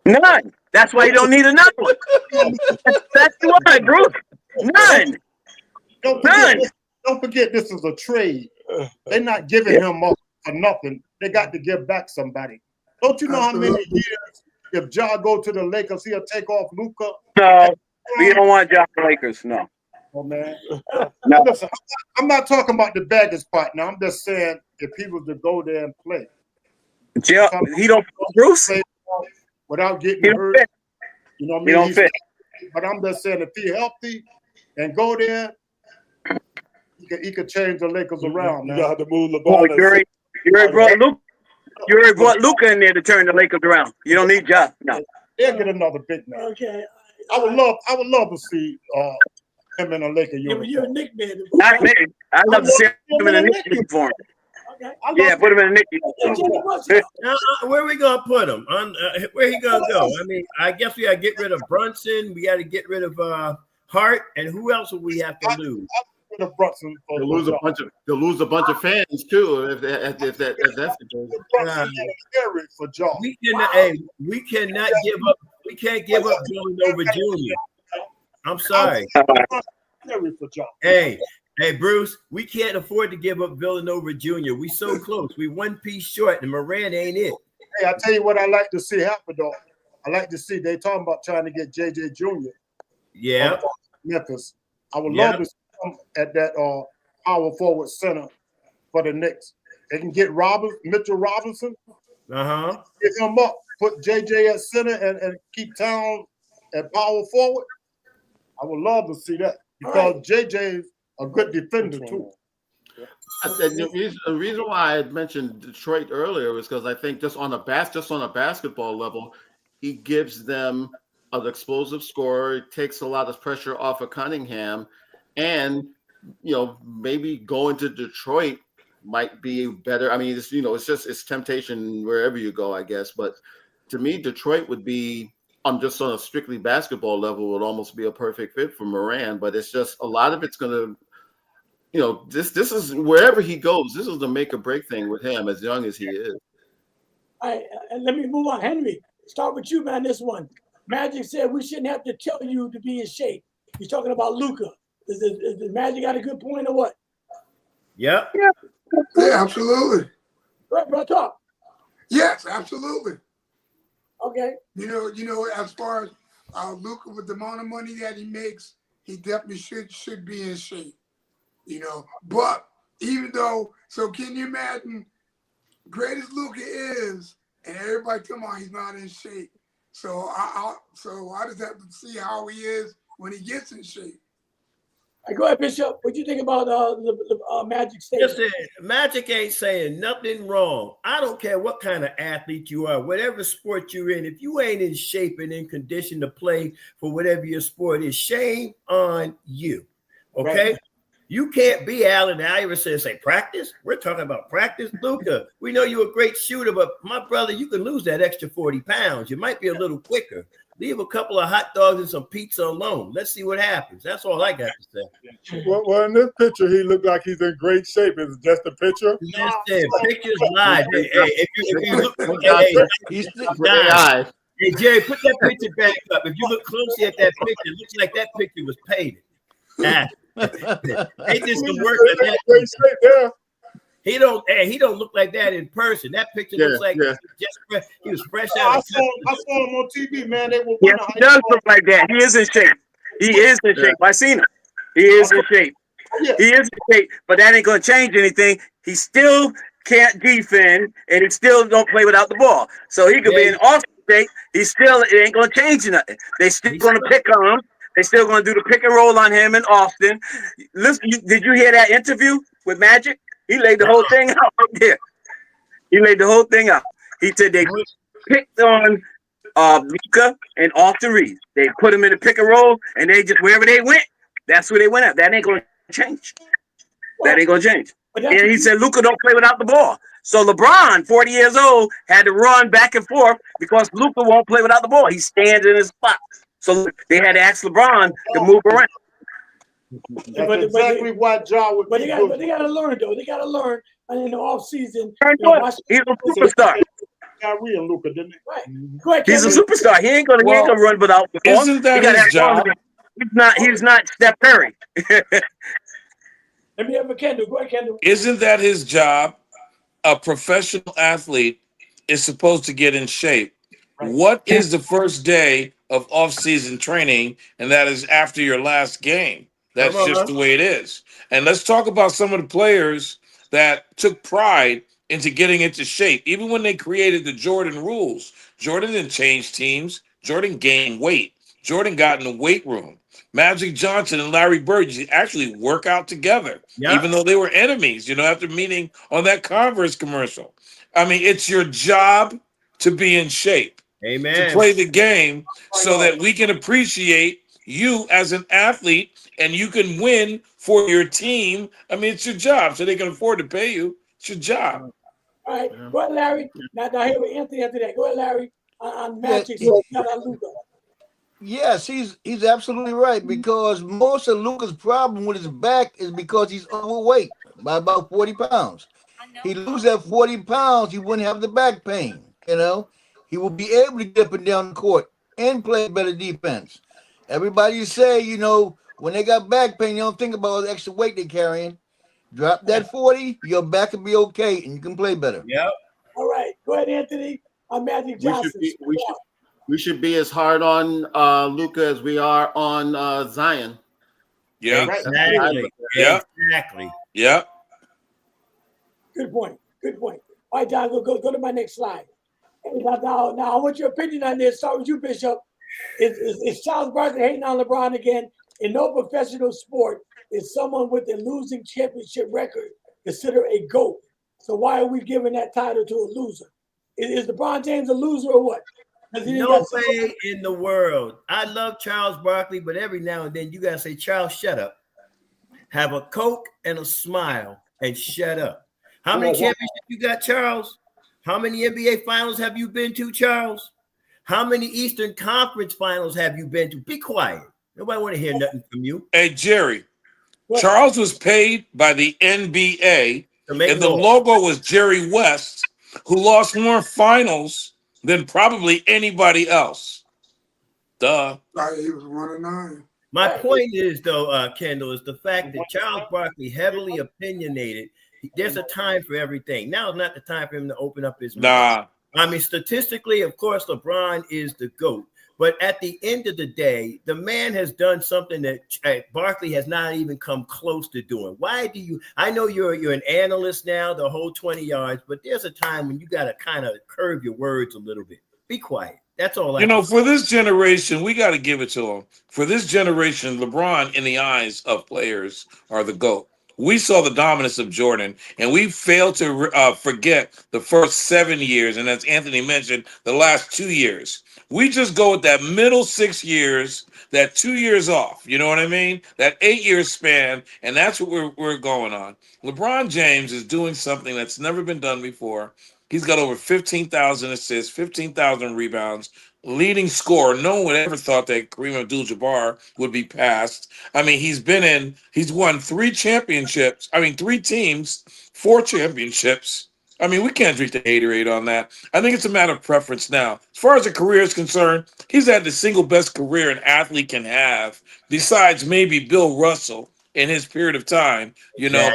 None. That's why you don't need another one. That's why, Bruce. None. Don't forget this is a trade. They're not giving him up for nothing. They got to give back somebody. Don't you know how many years if Ja go to the Lakers, he'll take off Luka? No, we don't want John Lakers. No. Oh man. No. Listen, I'm not talking about the baggage part now. I'm just saying if he was to go there and play. He don't. Bruce. Without getting He don't hurt. fit. You know what I He mean? don't fit. But I'm just saying if he's healthy and go there, he could change the Lakers around, You man. got to move Boy, LeBron. you already brought Luke. You already brought Luka in there to turn the Lakers around. You don't need Ja. No. They'll get another big man. Okay. I would love to see him in a Laker Yeah, but uniform. you're a Nick man. Not me. I'd love to see him in a Knicks uniform. Okay. Yeah, put him in a Knicks Hey, Jimmy uniform. Butler. Where we gonna put him? Where he gonna go? I mean, I guess we gotta get rid of Brunson. We gotta get rid of Hart, and who else would we have to lose? The Brunson for They'll lose a bunch of fans too if that's the case. Brunson and Harry for John. We cannot give up. We can't give up Villanova Jr. I'm sorry. Harry for John. Hey, Bruce, we can't afford to give up Villanova Jr. We so close. We one piece short, and Moran ain't it. Hey, I tell you what I like to see happen though. I like to see they talking about trying to get JJ Jr. Yeah. Memphis. I would Yeah. love to see him at that power forward center for the Knicks. They can get Mitchell Robinson, get him up, put JJ at center and keep Towns at power forward. I would love to see that because JJ is a good defender too. The reason why I mentioned Detroit earlier is because I think just on a basketball level, he gives them an explosive scorer, takes a lot of pressure off of Cunningham, and maybe going to Detroit might be better. I mean, it's temptation wherever you go, I guess. But to me, Detroit would be on a strictly basketball level would almost be a perfect fit for Moran. But it's just a lot of it's going to, this is wherever he goes. This is the make or break thing with him, as young as he is. All right, let me move on. Henry, start with you, man. This one. Magic said we shouldn't have to tell you to be in shape. He's talking about Luka. Is the Magic got a good point or what? Yep. Yeah, absolutely. Right, bro, talk. Yes, absolutely. Okay. You know, as far as Luka with the amount of money that he makes, he definitely should be in shape. But even though, so can you imagine, great as Luka is, and everybody come on, he's not in shape. So I just have to see how he is when he gets in shape. Go ahead, Bishop. What do you think about the Magic statement? Listen, Magic ain't saying nothing wrong. I don't care what kind of athlete you are, whatever sport you're in. If you ain't in shape and in condition to play for whatever your sport is, shame on you. Okay? Right. You can't be Allen Iverson and say practice. We're talking about practice. Luka, we know you're a great shooter, but my brother, you can lose that extra 40 pounds. You might be a little quicker. Leave a couple of hot dogs and some pizza alone. Let's see what happens. That's all I got to say. Well, in this picture, he looked like he's in great shape. Is it just a picture? Listen, pictures live. Hey, if you look, hey, Jerry, put that picture back up. If you look closely at that picture, it looks like that picture was painted. Ain't this the work of that? Great shape there. He don't look like that in person. That picture looks like he was fresh out. I saw him on TV, man. They were he does look like that. He is in shape. He is in shape. I seen him. He is in shape. Yeah. He is in shape, but that ain't gonna change anything. He still can't defend, and he still don't play without the ball. So he could be in awesome shape. It ain't gonna change nothing. They still gonna pick on him. They still gonna do the pick and roll on him in Austin. Listen, did you hear that interview with Magic? He laid the whole thing out right there. He laid the whole thing out. He said they picked on Luka and Austin Reeves. They put him in the pick and roll, and they just wherever they went, that's where they went at. That ain't gonna change. That ain't gonna change. And he said Luka don't play without the ball. So LeBron, 40 years old, had to run back and forth because Luka won't play without the ball. He stands in his spot. So they had to ask LeBron to move around. That's exactly why Ja would be good. But they got to learn, though. They got to learn. And in the offseason, he's a superstar. Kyrie and Luka, didn't Go ahead, he's a superstar. He ain't gonna run without the ball. Isn't that his job? He's not Steph Curry. Let me have a Kendall. Go ahead, Kendall. Isn't that his job? A professional athlete is supposed to get in shape. Right. What is the first day of off-season training? And that is after your last game. That's just the way it is. And let's talk about some of the players that took pride into getting into shape. Even when they created the Jordan rules, Jordan didn't change teams. Jordan gained weight. Jordan got in the weight room. Magic Johnson and Larry Bird used to actually work out together, Yeah. even though they were enemies, after meeting on that Converse commercial. I mean, it's your job to be in shape, to Amen. play the game so that we can appreciate you as an athlete and you can win for your team. I mean, it's your job, so they can afford to pay you. It's your job. All right, go ahead, Larry. Now here with Anthony after that. Go ahead, Larry, on Magic. Not on Luka. Yes, he's absolutely right, because most of Luka's problem with his back is because he's overweight by about 40 pounds. He lose that 40 pounds, he wouldn't have the back pain. He will be able to get up and down the court and play better defense. Everybody say, when they got back pain, you don't think about all the extra weight they're carrying. Drop that 40, your back will be okay, and you can play better. Yep. All right, go ahead, Anthony. On Magic Johnson. We should be as hard on Luka as we are on Zion. Yeah. Exactly. Yeah. Exactly. Yeah. Good point. Good point. All right, John, go to my next slide. Now, I want your opinion on this. Start with you, Bishop. Is Charles Barkley hating on LeBron again? In no professional sport is someone with a losing championship record considered a GOAT. So why are we giving that title to a loser? Is LeBron James a loser or what? No way in the world. I love Charles Barkley, but every now and then you gotta say, Charles, shut up. Have a Coke and a smile and shut up. How many championships you got, Charles? How many NBA finals have you been to, Charles? How many Eastern Conference finals have you been to? Be quiet. Nobody want to hear nothing from you. Hey, Jerry, Charles was paid by the NBA, and the logo was Jerry West, who lost more finals than probably anybody else. Duh. He was 1-9. My point is, though, Kendall, is the fact that Charles Barkley heavily opinionated. There's a time for everything. Now is not the time for him to open up his mouth. I mean, statistically, of course, LeBron is the GOAT. But at the end of the day, the man has done something that Barkley has not even come close to doing. Why do you? I know you're an analyst now, the whole 20 yards, but there's a time when you got to kind of curve your words a little bit. Be quiet. That's all. For this generation, we got to give it to him. For this generation, LeBron, in the eyes of players, are the GOAT. We saw the dominance of Jordan, and we failed to forget the first 7 years, and as Anthony mentioned, the last 2 years. We just go with that middle 6 years, that 2 years off. You know what I mean? That 8-year span, and that's what we're going on. LeBron James is doing something that's never been done before. He's got over 15,000 assists, 15,000 rebounds, leading scorer. No one would ever thought that Kareem Abdul-Jabbar would be passed. I mean, he's won 3 championships. I mean, 3 teams, 4 championships. I mean, we can't drink the haterade on that. I think it's a matter of preference now. As far as a career is concerned, he's had the single best career an athlete can have, besides maybe Bill Russell in his period of time,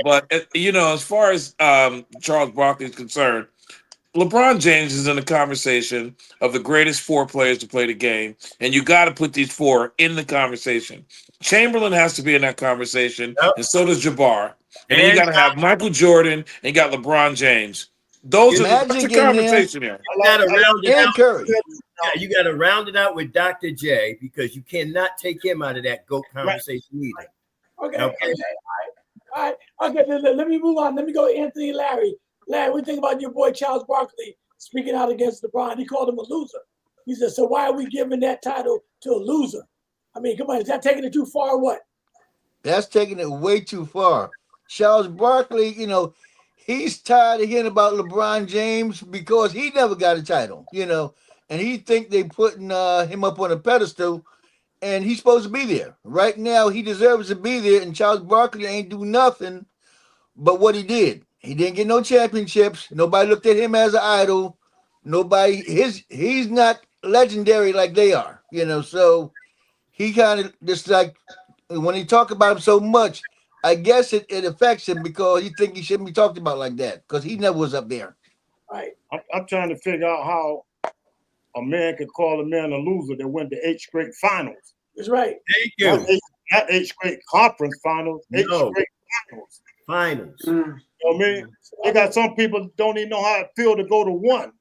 But, as far as Charles Barkley is concerned, LeBron James is in the conversation of the greatest 4 players to play the game, and you got to put these 4 in the conversation. Chamberlain has to be in that conversation, and so does Jabbar. And you got to have Michael Jordan, and you got LeBron James. That's the conversation here. You got to round it out. Yeah, you got to round it out with Dr. J, because you cannot take him out of that GOAT conversation either. Okay. All right. Okay, let me move on. Let me go to Anthony and Larry. Larry, what do you think about your boy Charles Barkley speaking out against LeBron? He called him a loser. He said, so why are we giving that title to a loser? I mean, come on, is that taking it too far or what? That's taking it way too far. Charles Barkley, he's tired of hearing about LeBron James because he never got a title, and he think they putting him up on a pedestal, and he's supposed to be there. Right now, he deserves to be there, and Charles Barkley ain't do nothing but what he did. He didn't get no championships. Nobody looked at him as an idol. He's not legendary like they are, so he kind of just like, when he talk about him so much, I guess it affects him because he think he shouldn't be talked about like that because he never was up there. Right. I'm trying to figure out how a man could call a man a loser that went to 8 straight finals. That's right. Thank you. Not 8 straight conference finals, 8 straight finals. Finals. You know what I mean? They got some people don't even know how it feels to go to 1.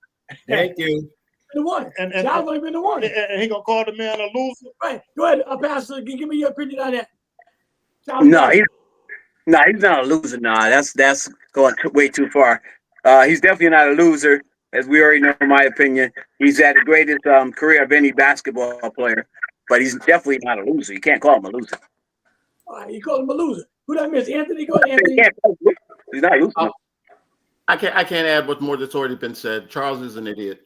Thank you. The one. And Charles only been the one. and he gonna call the man a loser. Right. Go ahead, Pastor. Give me your opinion on that. Charles No, Barkley. he's not a loser. Nah, that's going way too far. He's definitely not a loser, as we already know. In my opinion, he's had the greatest career of any basketball player, but he's definitely not a loser. You can't call him a loser. All right, you call him a loser. Who that miss? Anthony? Go ahead, Anthony. He's not a loser. I can't add much more that's already been said. Charles is an idiot.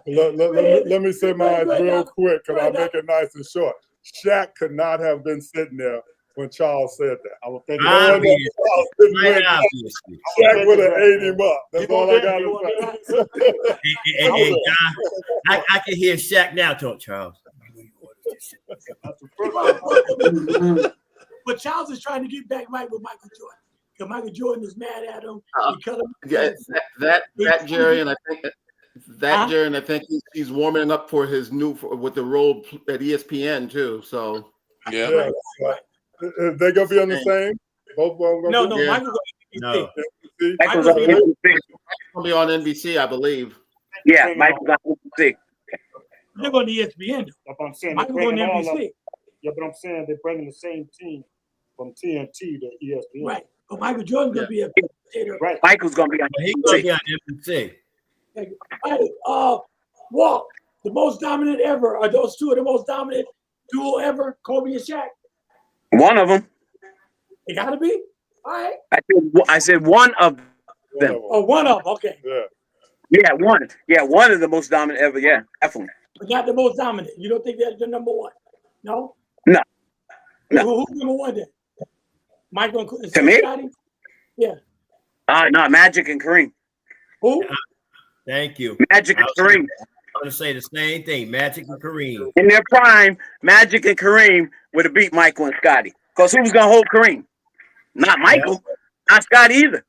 Let me say mine Go ahead, real Doc. quick because Go I'll ahead, make it nice and short. Shaq could not have been sitting there when Charles said that. I was thinking. Obviously. Charles didn't Quite win. obviously. Shaq would have ate him up. That's You all want I got that? You to want say. And John, I can hear Shaq now talk, Charles. That's the first one. But Charles is trying to get back right with Michael Jordan. Because Michael Jordan is mad at him. He cut him. Yeah, that Jerry, and I think Jerry, and I think he's warming up for his with the role at ESPN too. So Yeah. Yeah. Is they gonna be on the same? Both of them gonna No, be? no, Yeah. Michael's No. See? Michael's on NBC. he'll be on NBC, I believe. Yeah, Michael's on NBC. They're going to ESPN. That's what I'm saying. They're Michael's going bringing to all of. NBC. Yeah, but I'm saying they're bringing the same team from TNT to ESPN. Right. But Michael Jordan's going to be a commentator. Right. Michael's gonna be on He's going to NBC. be on NBC. Hey, Walt, the most dominant ever. Are those two of the most dominant duo ever? Kobe and Shaq? One of them. They got to be? All right. I said one of them. Whatever. Oh, one of them. Okay. Yeah. Yeah, one. Yeah, one of the most dominant ever. Yeah, definitely. But not the most dominant. You don't think that's the number one? No? No. No. Who's number one then? Michael and To me? Scotty? Yeah. No, Magic and Kareem. Who? Thank you. Magic and Kareem. I'm going to say the same thing. Magic and Kareem. In their prime, Magic and Kareem would have beat Michael and Scotty. Because who was going to hold Kareem? Not Michael. Not Scotty either.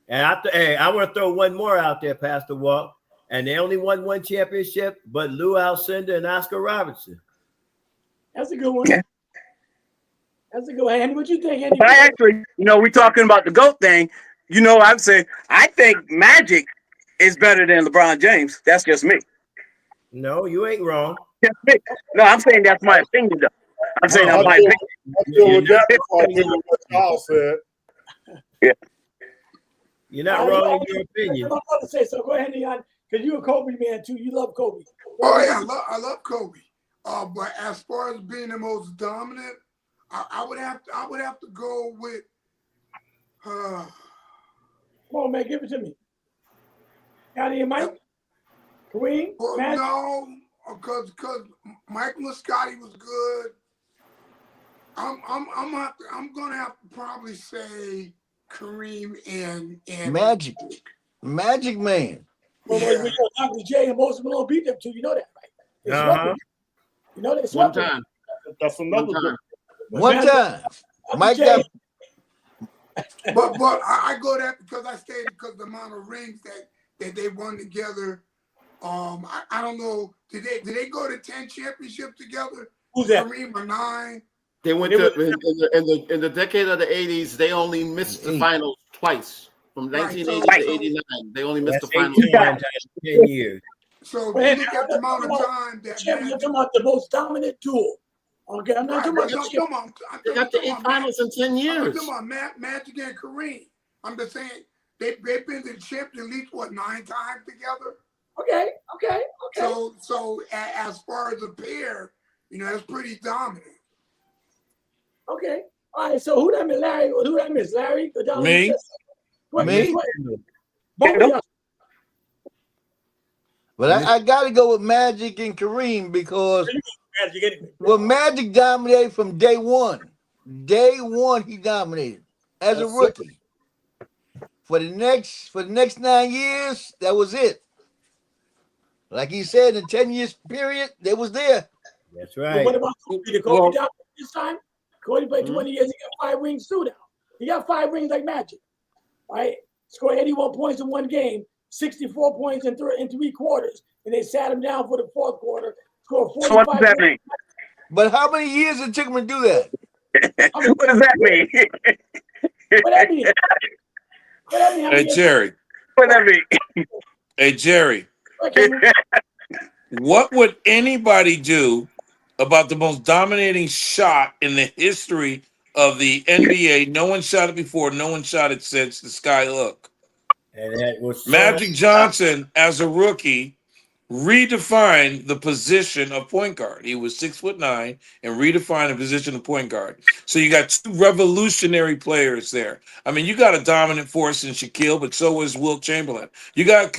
And I want to throw one more out there, Pastor Walt. And they only won one championship, but Lou Alcindor and Oscar Robertson. That's a good one. Yeah. That's a good one. Andy, what you think, Andy? But I actually, we talking about the GOAT thing. I'm saying I think Magic is better than LeBron James. That's just me. No, you ain't wrong. Just me. No, I'm saying that's my opinion, though. I'm saying that's my opinion. I'm still with that part with what Charles said. You're not wrong in your opinion. I'm about to say so. Go ahead, Leon, because you're a Kobe man too. You love Kobe. Oh yeah, I love Kobe. But as far as being the most dominant, I would have to go with. Come on, man, give it to me. Got any, Mike? Kareem? Well, Magic? no, because Michael and Scotty was good. I'm gonna have to probably say Kareem and Magic. Magic Man. Well, we know Dr. J and most of them don't beat them too. You know that, right? They swept them. You know they One swept them. time. That's another good. One time. Mike J, got but I go that because I stated because the amount of rings that they won together. I don't know. Did they go to 10 championships together? who's that? Kareem or 9? They went to in the decade of the 80s. They only missed the finals twice. From 1980 Right. to 89, they only missed That's the 8 finals. times in 10 years. So if Wait, you look at the amount of time that Champion, you're talking about the most dominant duo. Okay, I'm not talking about the champion. They got the 8 finals in 10 I'm years. talking about Magic and Kareem. I'm just saying they've been to the champion at least 9 times together. Okay. So as far as a pair, that's pretty dominant. Okay. All right, so who that miss? Larry? Who that miss? Larry? Go down Me. the list. What, Me. Both of y'all. But I got to go with Magic and Kareem because Magic anyway. Magic dominated from day one. Day one, he dominated as a rookie. For the next 9 years, that was it. Like he said, in 10 years period, they was there. That's But right. what about Kobe? Did Kobe dominate this time? Kobe played 20 years. He got 5 rings too now. He got 5 rings like Magic. Right? Scored 81 points in one game, 64 points in 3 quarters, and they sat him down for the 4th quarter. Scored 45. So what does that mean? But how many years it took him to do that? What does that mean? What that mean? What that mean? How many Hey, years? Jerry. What does that mean? Hey, Jerry, Okay, what would anybody do about the most dominating shot in the history of the NBA? No one shot it before. No one shot it since the sky hook. And that was Magic Johnson, as a rookie, redefined the position of point guard. He was 6'9" and redefined the position of point guard. So you got two revolutionary players there. I mean, you got a dominant force in Shaquille, but so was Wilt Chamberlain. You got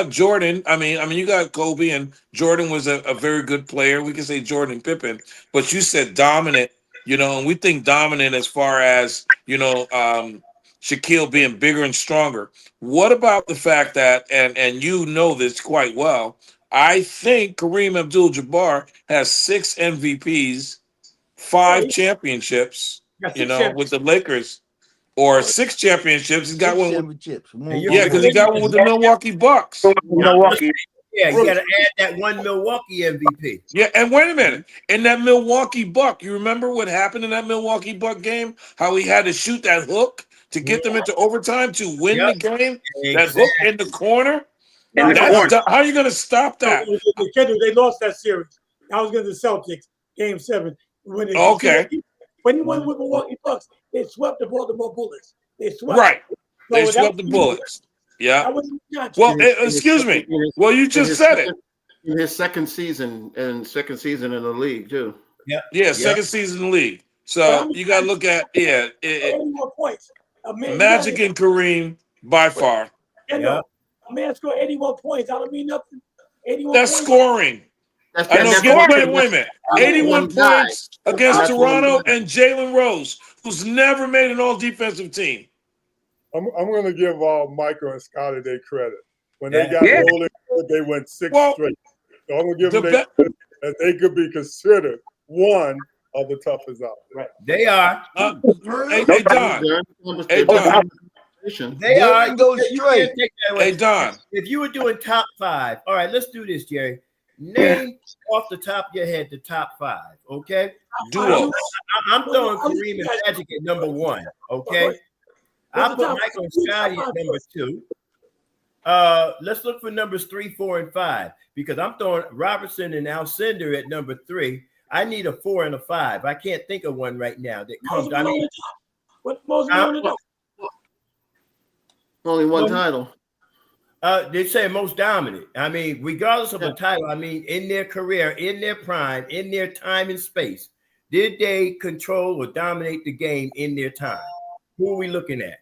Jordan. I mean, you got Kobe, and Jordan was a very good player. We can say Jordan and Pippen, but you said dominant. And we think dominant as far as Shaquille being bigger and stronger. What about the fact that, and you know this quite well, I think Kareem Abdul-Jabbar has 6 MVPs, 5 championships, with the Lakers, or 6 championships. He's got one. Championships. Yeah, because he got one with the Milwaukee Bucks. Milwaukee. Yeah, you got to add that one Milwaukee MVP. Yeah, and wait a minute. In that Milwaukee Buck, you remember what happened in that Milwaukee Buck game? How he had to shoot that hook to get them into overtime to win the game? Exactly. That hook in the corner? In the corner. How are you going to stop that? They lost that series. That was against the Celtics, Game 7. When he won with Milwaukee Bucks, they swept the Baltimore Bullets. They swept. Right. They So swept the Bullets. Yeah. That was not Well, excuse me. Well, you just said it. In his second season in the league too. Yeah, second season in the league. So you got to look at 81 points. Magic and Kareem by far. A man scored 81 points. I don't mean nothing. 81 That's points. scoring. I know. Wait a minute. 81 points against Toronto and Jalen Rose, who's never made an all-defensive team. I'm going to give Michael and Scotty their credit. When they got rolling, they went 6 straight. So I'm going to give them their credit that they could be considered one of the toughest out there. Right. They are. Hey, Don. They are. Go straight. Hey, Don. If you were doing top 5, all right, let's do this, Jerry. Name off the top of your head the top 5, okay? Duos. I'm throwing Kareem and Magic at number 1, okay? I'll put Michael and Scotty at number 2. Let's look for numbers 3, 4, and 5 because I'm throwing Robertson and Alcindor at number 3. I need a 4 and a 5. I can't think of one right now that comes. I mean, only one title. They say most dominant. I mean, regardless of the title, I mean, in their career, in their prime, in their time and space, did they control or dominate the game in their time? Who are we looking at?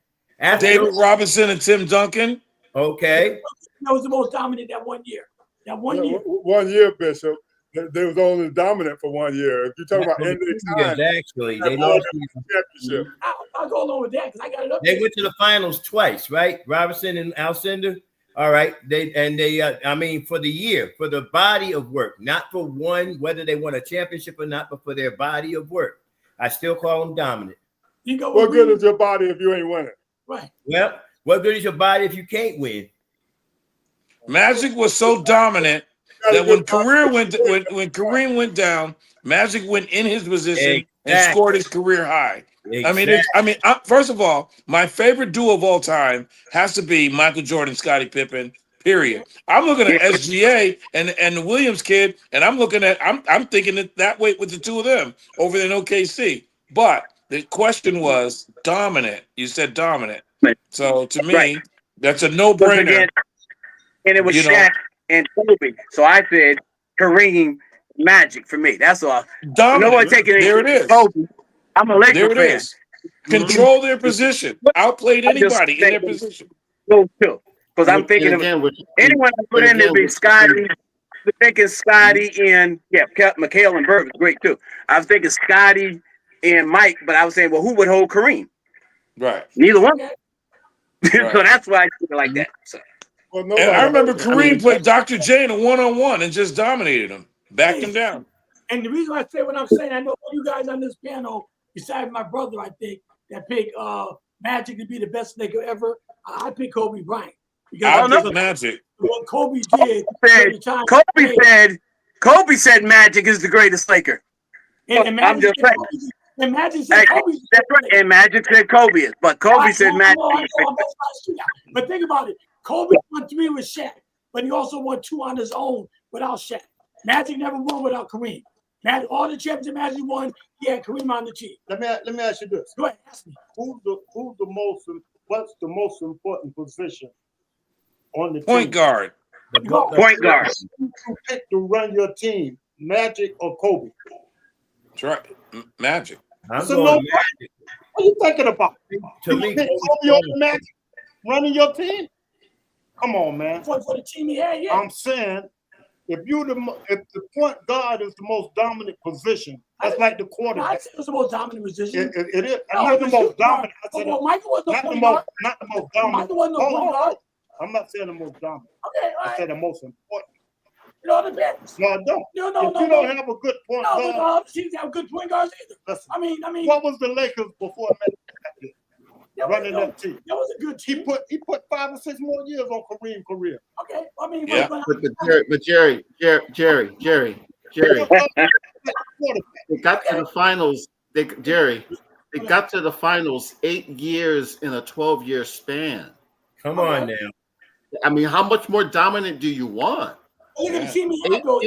David Robinson and Tim Duncan. Okay. That was the most dominant that 1 year. That 1 year. 1 year, Bishop. They was only dominant for 1 year. If you're talking about end of time, actually, they lost the championship. I'll go along with that because I got it up. They went to the finals twice, right? Robertson and Alcindor. All right. I mean, for the year, for the body of work, not for one, whether they won a championship or not, but for their body of work. I still call them dominant. What good is your body if you ain't winning? Right. Well, what good is your body if you can't win? Magic was so dominant that when Kareem went down, Magic went in his position and scored his career high. Exactly. First of all, my favorite duo of all time has to be Michael Jordan, Scottie Pippen. Period. I'm looking at SGA and the Williams kid, and I'm thinking it that way with the two of them over in OKC. But the question was dominant. You said dominant. So to me, that's a no-brainer. And it was Shaq and Kobe. So I said Kareem, Magic for me. That's all. Dominant. Nobody taking it. There it is. Kobe. I'm a Lakers fan. There it is. Control their position. Outplayed anybody in their position. Go too. Because I'm thinking of anyone I put in there be Scotty. I'm thinking Scotty and McHale and Bird was great too. I was thinking Scotty and Mike, but I was saying, well, who would hold Kareem? Right. Neither one. Right. So that's why I feel it like that. So. Well, and I remember Kareem played Dr. J in a one-on-one and just dominated him, backed him down. And the reason why I say what I'm saying, I know all you guys on this panel, besides my brother, I think, that picked Magic to be the best Laker ever. I picked Kobe Bryant. I picked Magic. What Kobe did. Kobe said Magic is the greatest Laker. And I'm just saying. And Magic said Kobe. That's right. And Magic said Kobe is, but Kobe said Magic. But think about it. Kobe won 3 with Shaq. but he also won 2 on his own without Shaq. Magic never won without Kareem. Magic, all the championship Magic won, he had Kareem on the team. Let me ask you this. Go ahead, ask me. What's the most important position on the Point team? guard. Point guard. Who you pick to run your team, Magic or Kobe? That's right. Magic. I'm So going no- Magic. What are you thinking about? To You me, pick Kobe's Kobe over going. Magic running your team? Come on, man. For the team he had, yeah. I'm saying if the point guard is the most dominant position, that's like the No, I'd quarterback. say it was the most dominant position. It is No, not the most dominant. I said Well, Michael was no not the point most, guard. not the most dominant. Michael wasn't no Hold point on, guard. I'm not saying the most dominant. Okay, all I right. said the most important. It all depends. No, I don't. No, If no, you no, don't no. have a good point No, but guard, other teams have good point guards either. listen, I mean, what was the Lakers before Magic that running was, that team? that was a good He team. put 5 or 6 more years on Kareem's career. Okay, I mean, Yeah. But Jerry, they got to the finals. They got to the finals 8 years in a 12-year span. Come on now. I mean, how much more dominant do you want? Look at the team he Eight, had, though.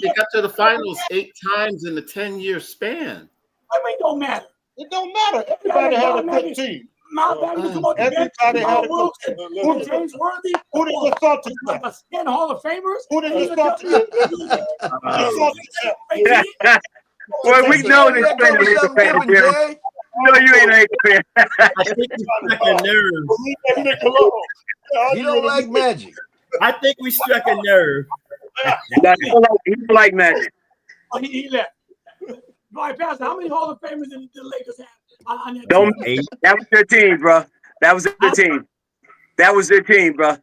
they got to the finals 8 times in a 10-year span. I mean, it don't matter. It don't matter. Everybody had a good team. My bad, you come on the bench. Everybody had Jamal a good Wilson, team. who James Worthy, Who did the Celtics have? like 10 Hall of Famers. Who did the Celtics have? Yeah. Well, we know You this gotta tell thing me is something fan, different, Jerry. Jay. No, you ain't a Laker fan. I think we struck a nerve. You don't like Magic. I think we struck a nerve. He like Magic. Oh, he left. All right, Pastor, how many Hall of Famers did the Lakers have on their Don't. team? 8. That was their team, bro. That was their team. That was their team, bro.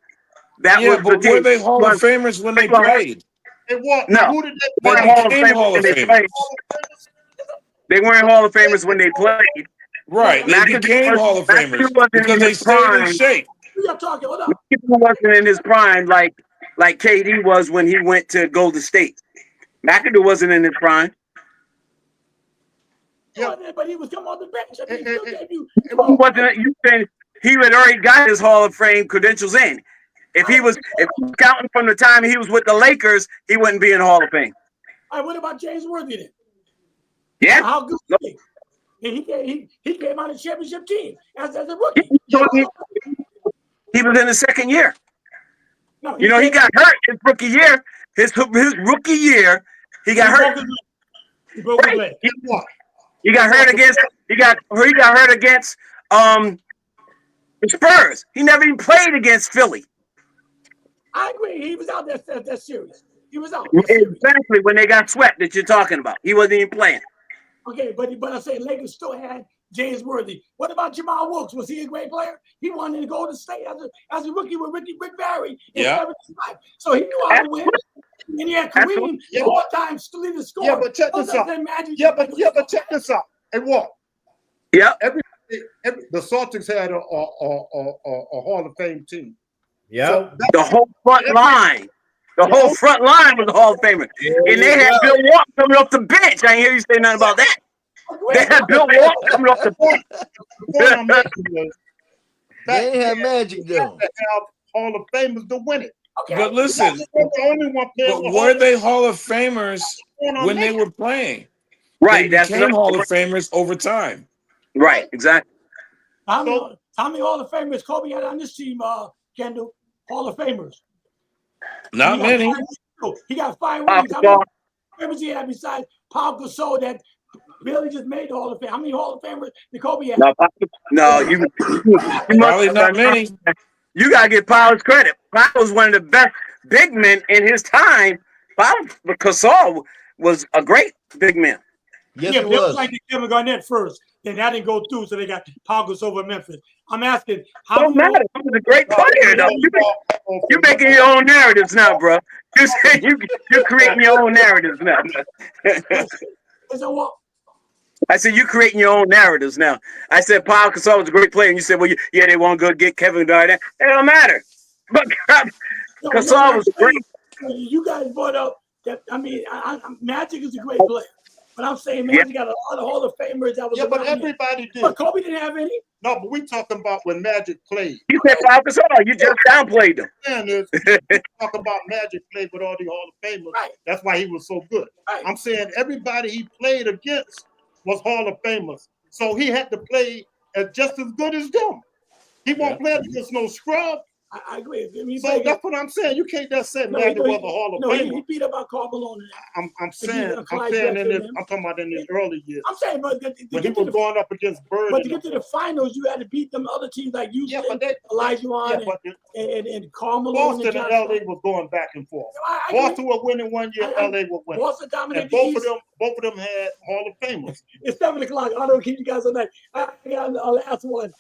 That Yeah, was the but team. were they Hall of Famers when they played? It what? No. Who did They they weren't They Hall of became Famers Hall when of they Famers. played. They weren't Hall of Famers when they played. Right. They McAdoo became was- Hall of McAdoo Famers wasn't because in they his stayed in prime. shape. We are talking, hold up. McAdoo wasn't in his prime like KD was when he went to Golden State. McAdoo wasn't in his prime. Yeah. But he was coming on the bench. I mean, he still gave you. He wasn't. You saying he had already got his Hall of Fame credentials in. If he was counting from the time he was with the Lakers, he wouldn't be in the Hall of Fame. All right, what about James Worthy then? Yeah. How good was he? And he came on the championship team as a rookie. He was in his second year. No, You know, he got hurt his rookie year. His rookie year, he got hurt. He broke his leg. He got hurt against. He got hurt against the Spurs. He never even played against Philly. I agree. He was out that series. He was out. that series. Exactly when they got swept that you're talking about. He wasn't even playing. Okay, but I say Lakers still had James Worthy. What about Jamal Wilkes? Was he a great player? He wanted to go to state as a rookie with Rick Barry in Yeah. 75. So he knew how to win. And he had Kareem Yeah. all-time leading scorer. Yeah, but check this out. Yeah, but check this out. Hey, what? Yeah. The Celtics had a Hall of Fame team. Yeah. So The whole front line. The whole front line was a Hall of Famer. And they had Bill Walton coming off the bench. I ain't hear you say nothing about that. They had Bill Walton coming off the bench. the point I'm making is They ain't have Magic they have though. to have Hall of Famers to win it. Okay. But listen, That's the only one playing but were they Hall of Famers when they were playing? Right. They That's became Hall of Famers over time. right. Exactly. How many Hall of Famers Kobe had on this team, Kendall? Hall of Famers. Not many. He got 5 Pau rings. How many Gasol. Famers he had besides Paul Gasol that Billy just made the Hall of Fame? How many Hall of Famers did Kobe have? No, you Probably not many. You gotta give Powell's credit. Powell was one of the best big men in his time. Gasol was a great big man. Yes, yeah, it but it was was. like Kevin Garnett first. Then that didn't go through, so they got Paul Gasol over Memphis. I'm asking, how Don't many matter. He was a great player, though. You're making your own narratives now, bro. You're creating your own narratives now. So what? I said you're creating your own narratives now. I said Paul Gasol was a great player, and you said, well, yeah, they want to go get Kevin Garnett. It don't matter. But Gasol was great. You guys brought up that. I mean, Magic is a great player. But I'm saying, man, Yeah. you got a lot of Hall of Famers that was Yeah, but around there. everybody did. But Kobe didn't have any. No, but we talking about when Magic played. You said Pau Gasol. You just downplayed them. Man, we talk about Magic played with all the Hall of Famers. Right. That's why he was so good. Right. I'm saying everybody he played against was Hall of Famers. So he had to play as just as good as them. He won't play against no scrub. I agree. I mean, So that's what I'm saying. You can't just say No, Magic no, was a Hall of no, Famer. he beat up on Karl Malone. I'm saying Clyde in Drexler this, and I'm talking about in his early years. I'm saying, but to When he get to was the, going up against Bird. but to get to the finals, you had to beat them other teams like Houston, Olajuwon, and Karl Malone. Boston and LA was going back and forth. I agree. Boston was winning one year, LA was winning. Boston dominated And the both East. of them had Hall of Famers. It's 7 o'clock. I don't keep you guys on that. I got a last one.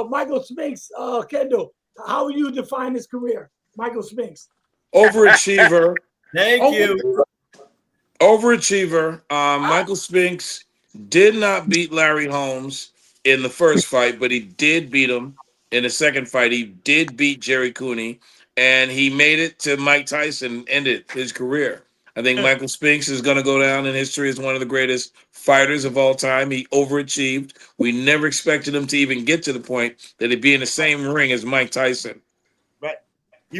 Michael Spinks, Kendall, how would you define his career? Michael Spinks. Overachiever. Thank you. Overachiever. Michael Spinks did not beat Larry Holmes in the first fight, but he did beat him in the second fight. He did beat Jerry Cooney, and he made it to Mike Tyson, ended his career. I think Michael Spinks is going to go down in history as one of the greatest fighters of all time. He overachieved. We never expected him to even get to the point that he'd be in the same ring as Mike Tyson. Right.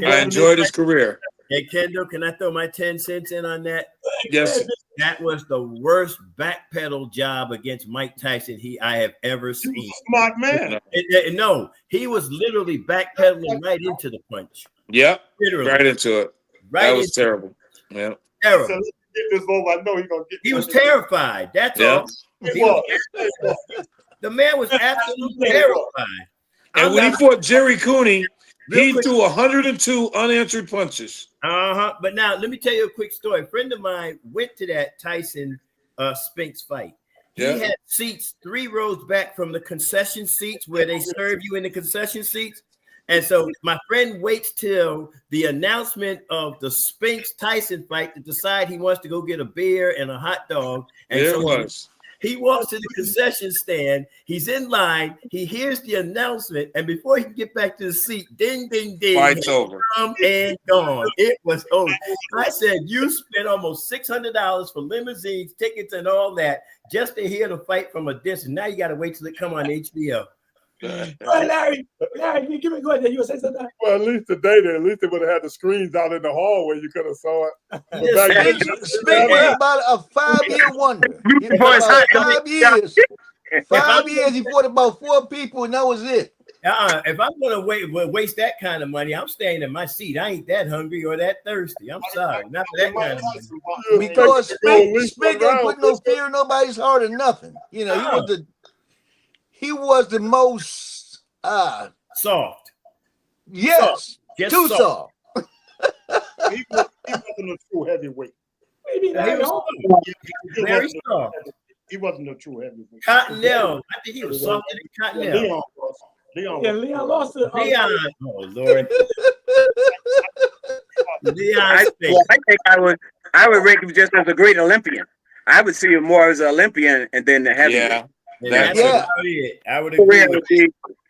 I enjoyed his career. Hey, Kendall, can I throw my 10 cents in on that? Yes. That was the worst backpedal job against Mike Tyson I have ever seen. Smart man. No, he was literally backpedaling right into the punch. Yep. Literally. Right into it. Right That was into terrible. Yeah. Terrible. So let's get this over. I know he's gonna get. He was terrified. That's Yeah. all. He was- the man was absolutely terrified. And when he not- fought Jerry Cooney, Real he quick. threw 102 unanswered punches. But now let me tell you a quick story. A friend of mine went to that Tyson Spinks fight. He Yeah. had seats 3 rows back from the concession seats where they serve you in the concession seats. And so my friend waits till the announcement of the Spinks Tyson fight to decide he wants to go get a beer and a hot dog. And There so it was. he walks to the concession stand. He's in line. He hears the announcement, and before he can get back to the seat, ding, ding, ding. Fight's over. Come and gone. It was over. I said, you spent almost $600 for limousines, tickets, and all that just to hear the fight from a distance. Now you got to wait till it come on HBO. All right, Larry, give me go ahead. You were saying something? Well, at least today, at least they would have had the screens out in the hallway. You could have saw it. But back then, Spinks was about a 5-year wonder. He Boy, fought it's about hot. 5 years. 5 years, he fought about 4 people, and that was it. If I'm going to waste that kind of money, I'm staying in my seat. I ain't that hungry or that thirsty. I'm sorry. Not for that kind of money. Because Spinks Spinks ain't put no fear in nobody's heart or nothing. You know, he was the most Soft. yes, Just too soft. soft. He wasn't a true heavyweight. Maybe He Larry was Holmes. very soft. He wasn't a true heavyweight. Cottonelle. I think he was softer than Cottonelle. Leon was. Yeah, Leon lost it. Leon. Oh, Lord. Leon I Spinks. think I would rank him just as a great Olympian. I would see him more as an Olympian and then the heavyweight. Yeah. And That's that's Yeah. about it. I would agree with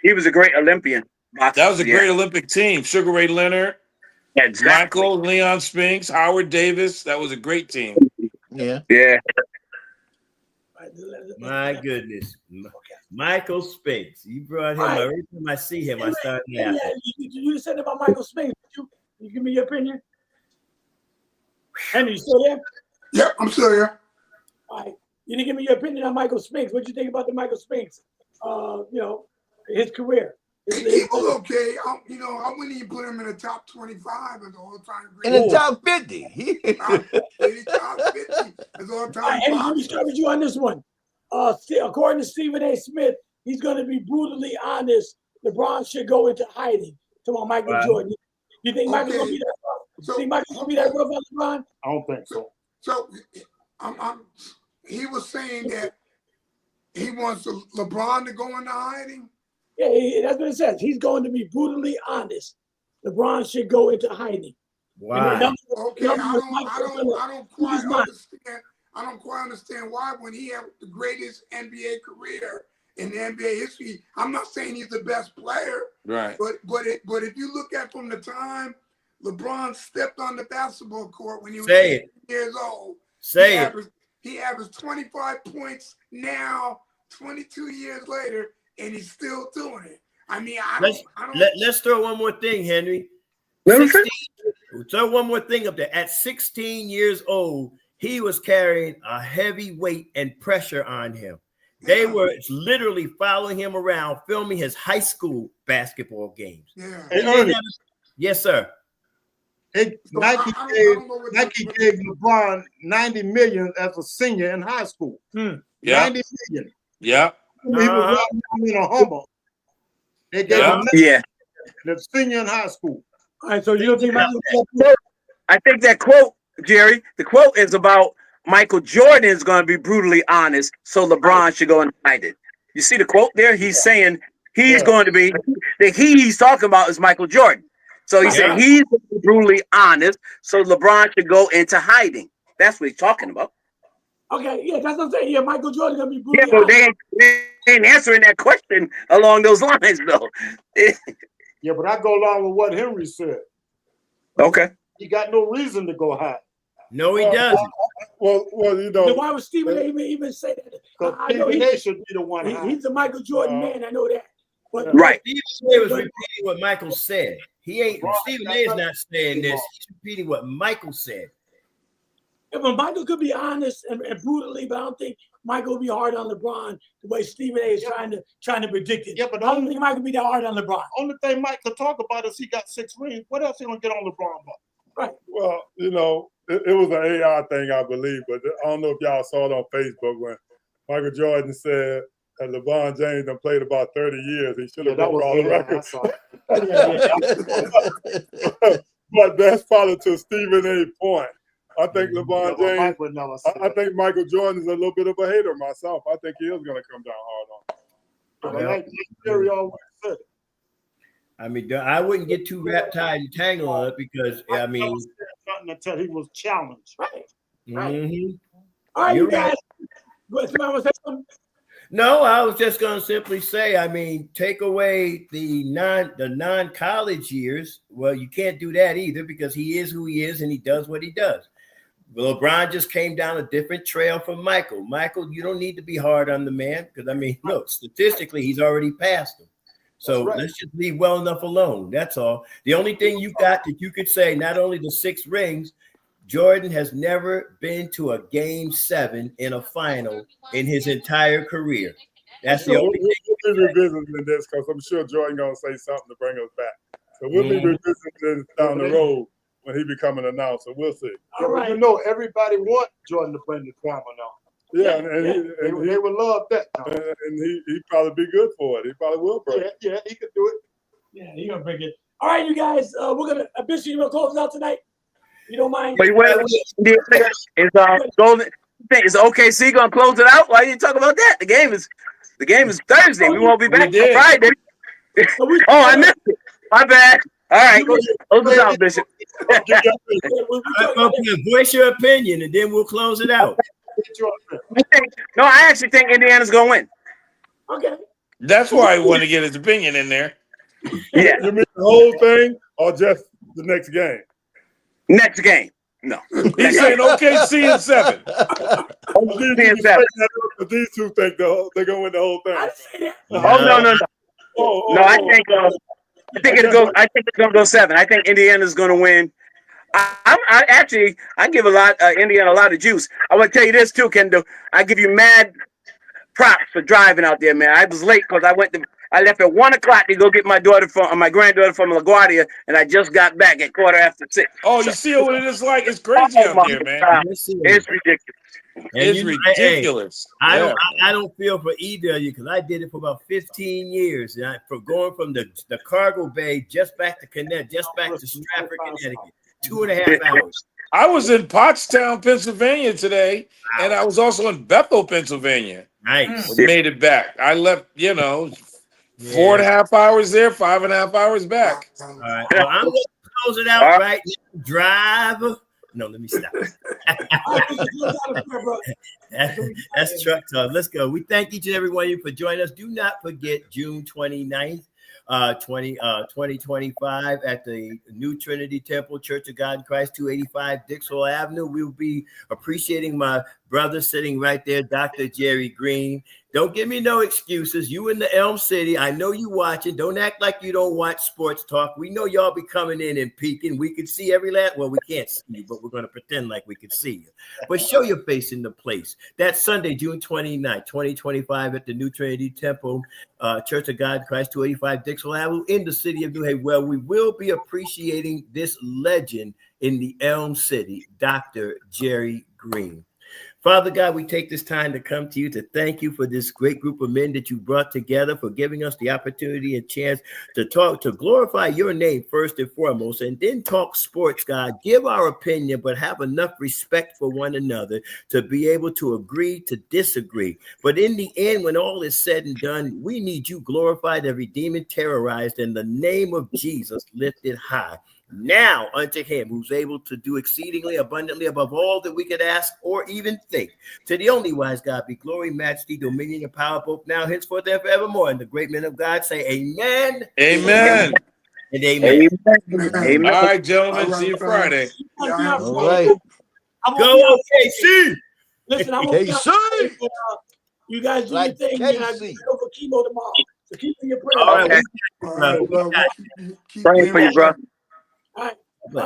He was a great Olympian. That was a great Olympic team. Sugar Ray Leonard, Exactly. Michael, Leon Spinks, Howard Davis. That was a great team. Yeah. Yeah. My goodness. Michael Spinks. You brought him. Right. Every time I see him, I start Yeah, laughing. you said about Michael Spinks. You give me your opinion? Henry, you still there? Yeah, I'm still here. All right. You didn't give me your opinion on Michael Spinks. What do you think about the Michael Spinks? His career. He was okay. I wouldn't even put him in the top 25 as all-time great. In the top 50. Top 50 as all-time. All right, Henry, let me start with you on this one. According to Stephen A. Smith, he's going to be brutally honest. LeBron should go into hiding. Come on, Michael Wow. Jordan. You think Michael's Okay. going to be that rough? So- Think Michael's going to be that rough on LeBron? I don't think so. So he was saying that he wants LeBron to go into hiding. Yeah, that's what it says. He's going to be brutally honest. LeBron should go into hiding. Wow. Okay, I don't quite understand why when he had the greatest NBA career in the NBA history. I'm not saying he's the best player, Right. but if you look at from the time LeBron stepped on the basketball court when he was Say 18 years old, Say he it. averaged He averaged 25 points now, 22 years later, and he's still doing it. I mean, Let's throw one more thing, Henry. Throw one more thing up there. At 16 years old, he was carrying a heavy weight and pressure on him. They were literally following him around, filming his high school basketball games. Yeah. Hey, Yes, sir. Nike gave LeBron $90 million as a senior in high school. Yeah. $90 million. Yeah. He was in a Hummer. They gave him the senior in high school. All right, so you don't think I think that quote, Jerry, the quote is about Michael Jordan is going to be brutally honest, so LeBron should go and hide it. You see the quote there? He's saying he's going to be, the he's talking about is Michael Jordan. So he said he's brutally honest, so LeBron should go into hiding. That's what he's talking about. Okay, yeah, that's what I'm saying. Yeah, Michael Jordan gonna be brutally Yeah, but they ain't answering that question along those lines, though. Yeah, but I go along with what Henry said. Okay. He got no reason to go high. No, he doesn't. Well, you know. Then why would Stephen A. even say that? I know Stephen A. should be the one high. he's a Michael Jordan man. I know that. But Right. Stephen A. was repeating what Michael said. He ain't. Stephen A. is not saying this. He's repeating what Michael said. Yeah, but Michael could be honest and brutally, but I don't think Michael will be hard on LeBron the way Stephen A. is trying to predict it. Yeah, but I don't think Michael will be that hard on LeBron. Only thing Mike could talk about is he got 6 rings. What else he gonna get on LeBron about? Right. Well, you know, it was an AI thing, I believe, but I don't know if y'all saw it on Facebook when Michael Jordan said that LeBron James done played about 30 years. He should have been for all the records. But that's probably to Stephen A.'s point. I think LeBron James, I think Michael Jordan is a little bit of a hater myself. I think he is going to come down hard on him. Like Jerry always said. I mean, I wouldn't get too wrapped tied and tangled on it because I mean, nothing until he was challenged. Right. mhm. All right, You're you guys. Go ahead, somebody want to say something? No, I was just going to simply say, I mean, take away the non-college years. Well, you can't do that either because he is who he is and he does what he does. LeBron just came down a different trail from Michael. Michael, you don't need to be hard on the man because, I mean, look, statistically, he's already passed him. So let's just leave well enough alone. That's all. The only thing you got that you could say, not only the 6 rings, Jordan has never been to a game 7 in a final in his entire career. That's the only thing. We'll be revisiting this because I'm sure Jordan going to say something to bring us back. So we'll be revisiting this down the road when he become an announcer. We'll see. All right. You know, everybody want Jordan to bring the drama now. Yeah, and they would love that. And he probably be good for it. He probably will bring it. Yeah, he could do it. Yeah, he's going to bring it. All right, you guys, we're going to, Bishop, you want to close out tonight? You don't mind? But is Golden? Is OKC gonna close it out? Why are you talking about that? The game is Thursday. We won't be back till Friday. Oh, I missed it. My bad. All right, close it out, Bishop. Voice your opinion, and then we'll close it out. I actually think Indiana's gonna win. Okay. That's why I want to get his opinion in there. Yeah. You mean the whole thing or just the next game? Next game. No. He's saying OKC in 7. OKC in 7. These two think they're gonna win the whole thing. No. No, I think it's gonna go 7. I think Indiana's gonna win. I give Indiana a lot of juice. I want to tell you this too, Kendall. I give you mad props for driving out there, man. I was late because I left at 1 o'clock to go get my granddaughter from LaGuardia, and I just got back at 6:15. Oh, you see what it is like? It's crazy out there, man. It's ridiculous. It's ridiculous. I don't feel for either of you because I did it for about 15 years. And for going from the cargo bay just back to Connecticut, just back to Stratford, Connecticut, 2.5 hours. I was in Pottstown, Pennsylvania today, and I was also in Bethel, Pennsylvania. Nice. Made it back. I left, 4.5 hours there, 5.5 hours back. All right. Well, I'm going to close it out right now. Drive. No, let me stop. That's truck talk. Let's go. We thank each and every one of you for joining us. Do not forget June 29th. 2025 at the New Trinity Temple Church of God in Christ, 285 Dixwell Avenue. We will be appreciating my brother sitting right there, Dr. Jerry Green. Don't give me no excuses. You in the Elm City. I know you watching. Don't act like you don't watch sports talk. We know y'all be coming in and peeking. We can see every last. Well, we can't see you, but we're going to pretend like we can see you. But show your face in the place. That's Sunday, June 29th, 2025 at the New Trinity Temple, Church of God in Christ, 285 Dixwell Avenue in the city of New Haven. Well, we will be appreciating this legend in the Elm City, Dr. Jerry Green. Father God, we take this time to come to you to thank you for this great group of men that you brought together, for giving us the opportunity and chance to talk, to glorify your name first and foremost, and then talk sports, God. Give our opinion, but have enough respect for one another to be able to agree to disagree. But in the end, when all is said and done, we need you glorified, every demon terrorized, and the name of Jesus lifted high. Now unto him who's able to do exceedingly abundantly above all that we could ask or even think. To the only wise God be glory, majesty, dominion, and power, both now, henceforth, and forevermore. And the great men of God say amen. Amen. And amen. Amen. All right, gentlemen. All right, See you fellas. Friday. All right. Go OKC. Listen, I won't be KC. out, but, you guys do Like your thing, man. I KC. go for chemo tomorrow. So keep me in your prayers. All right. Okay. All right, well, keep Praying for you, bro.